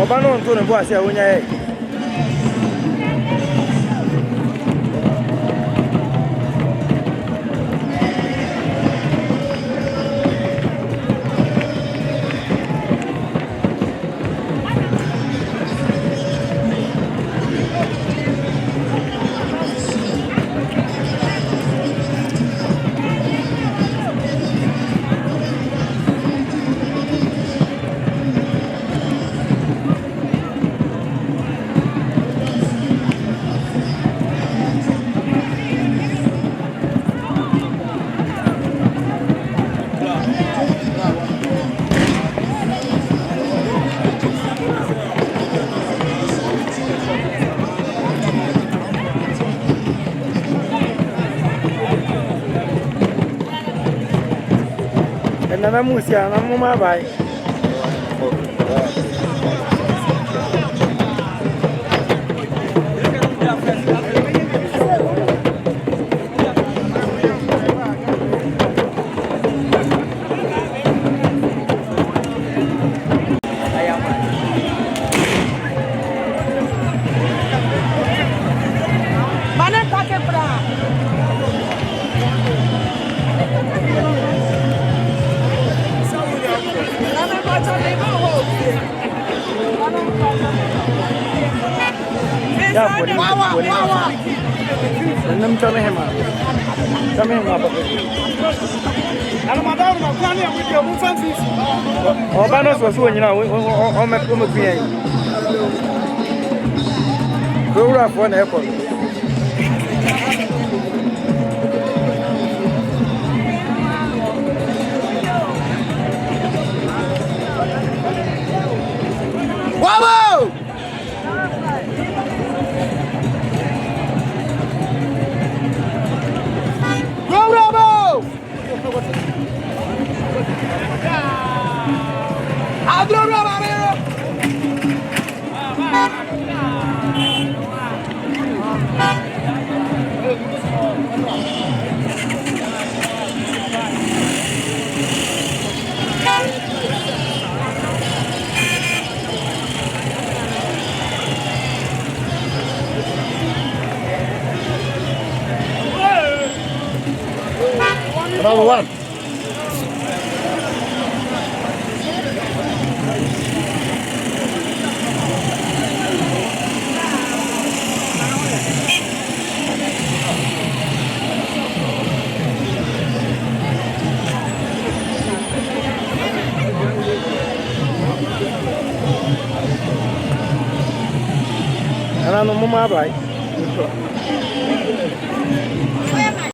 Obano ntone bo ase wonya e na musia na muma bai Obano so so nyina o me ko me kwen Rora for na airport Wow! Another one. no mama bai.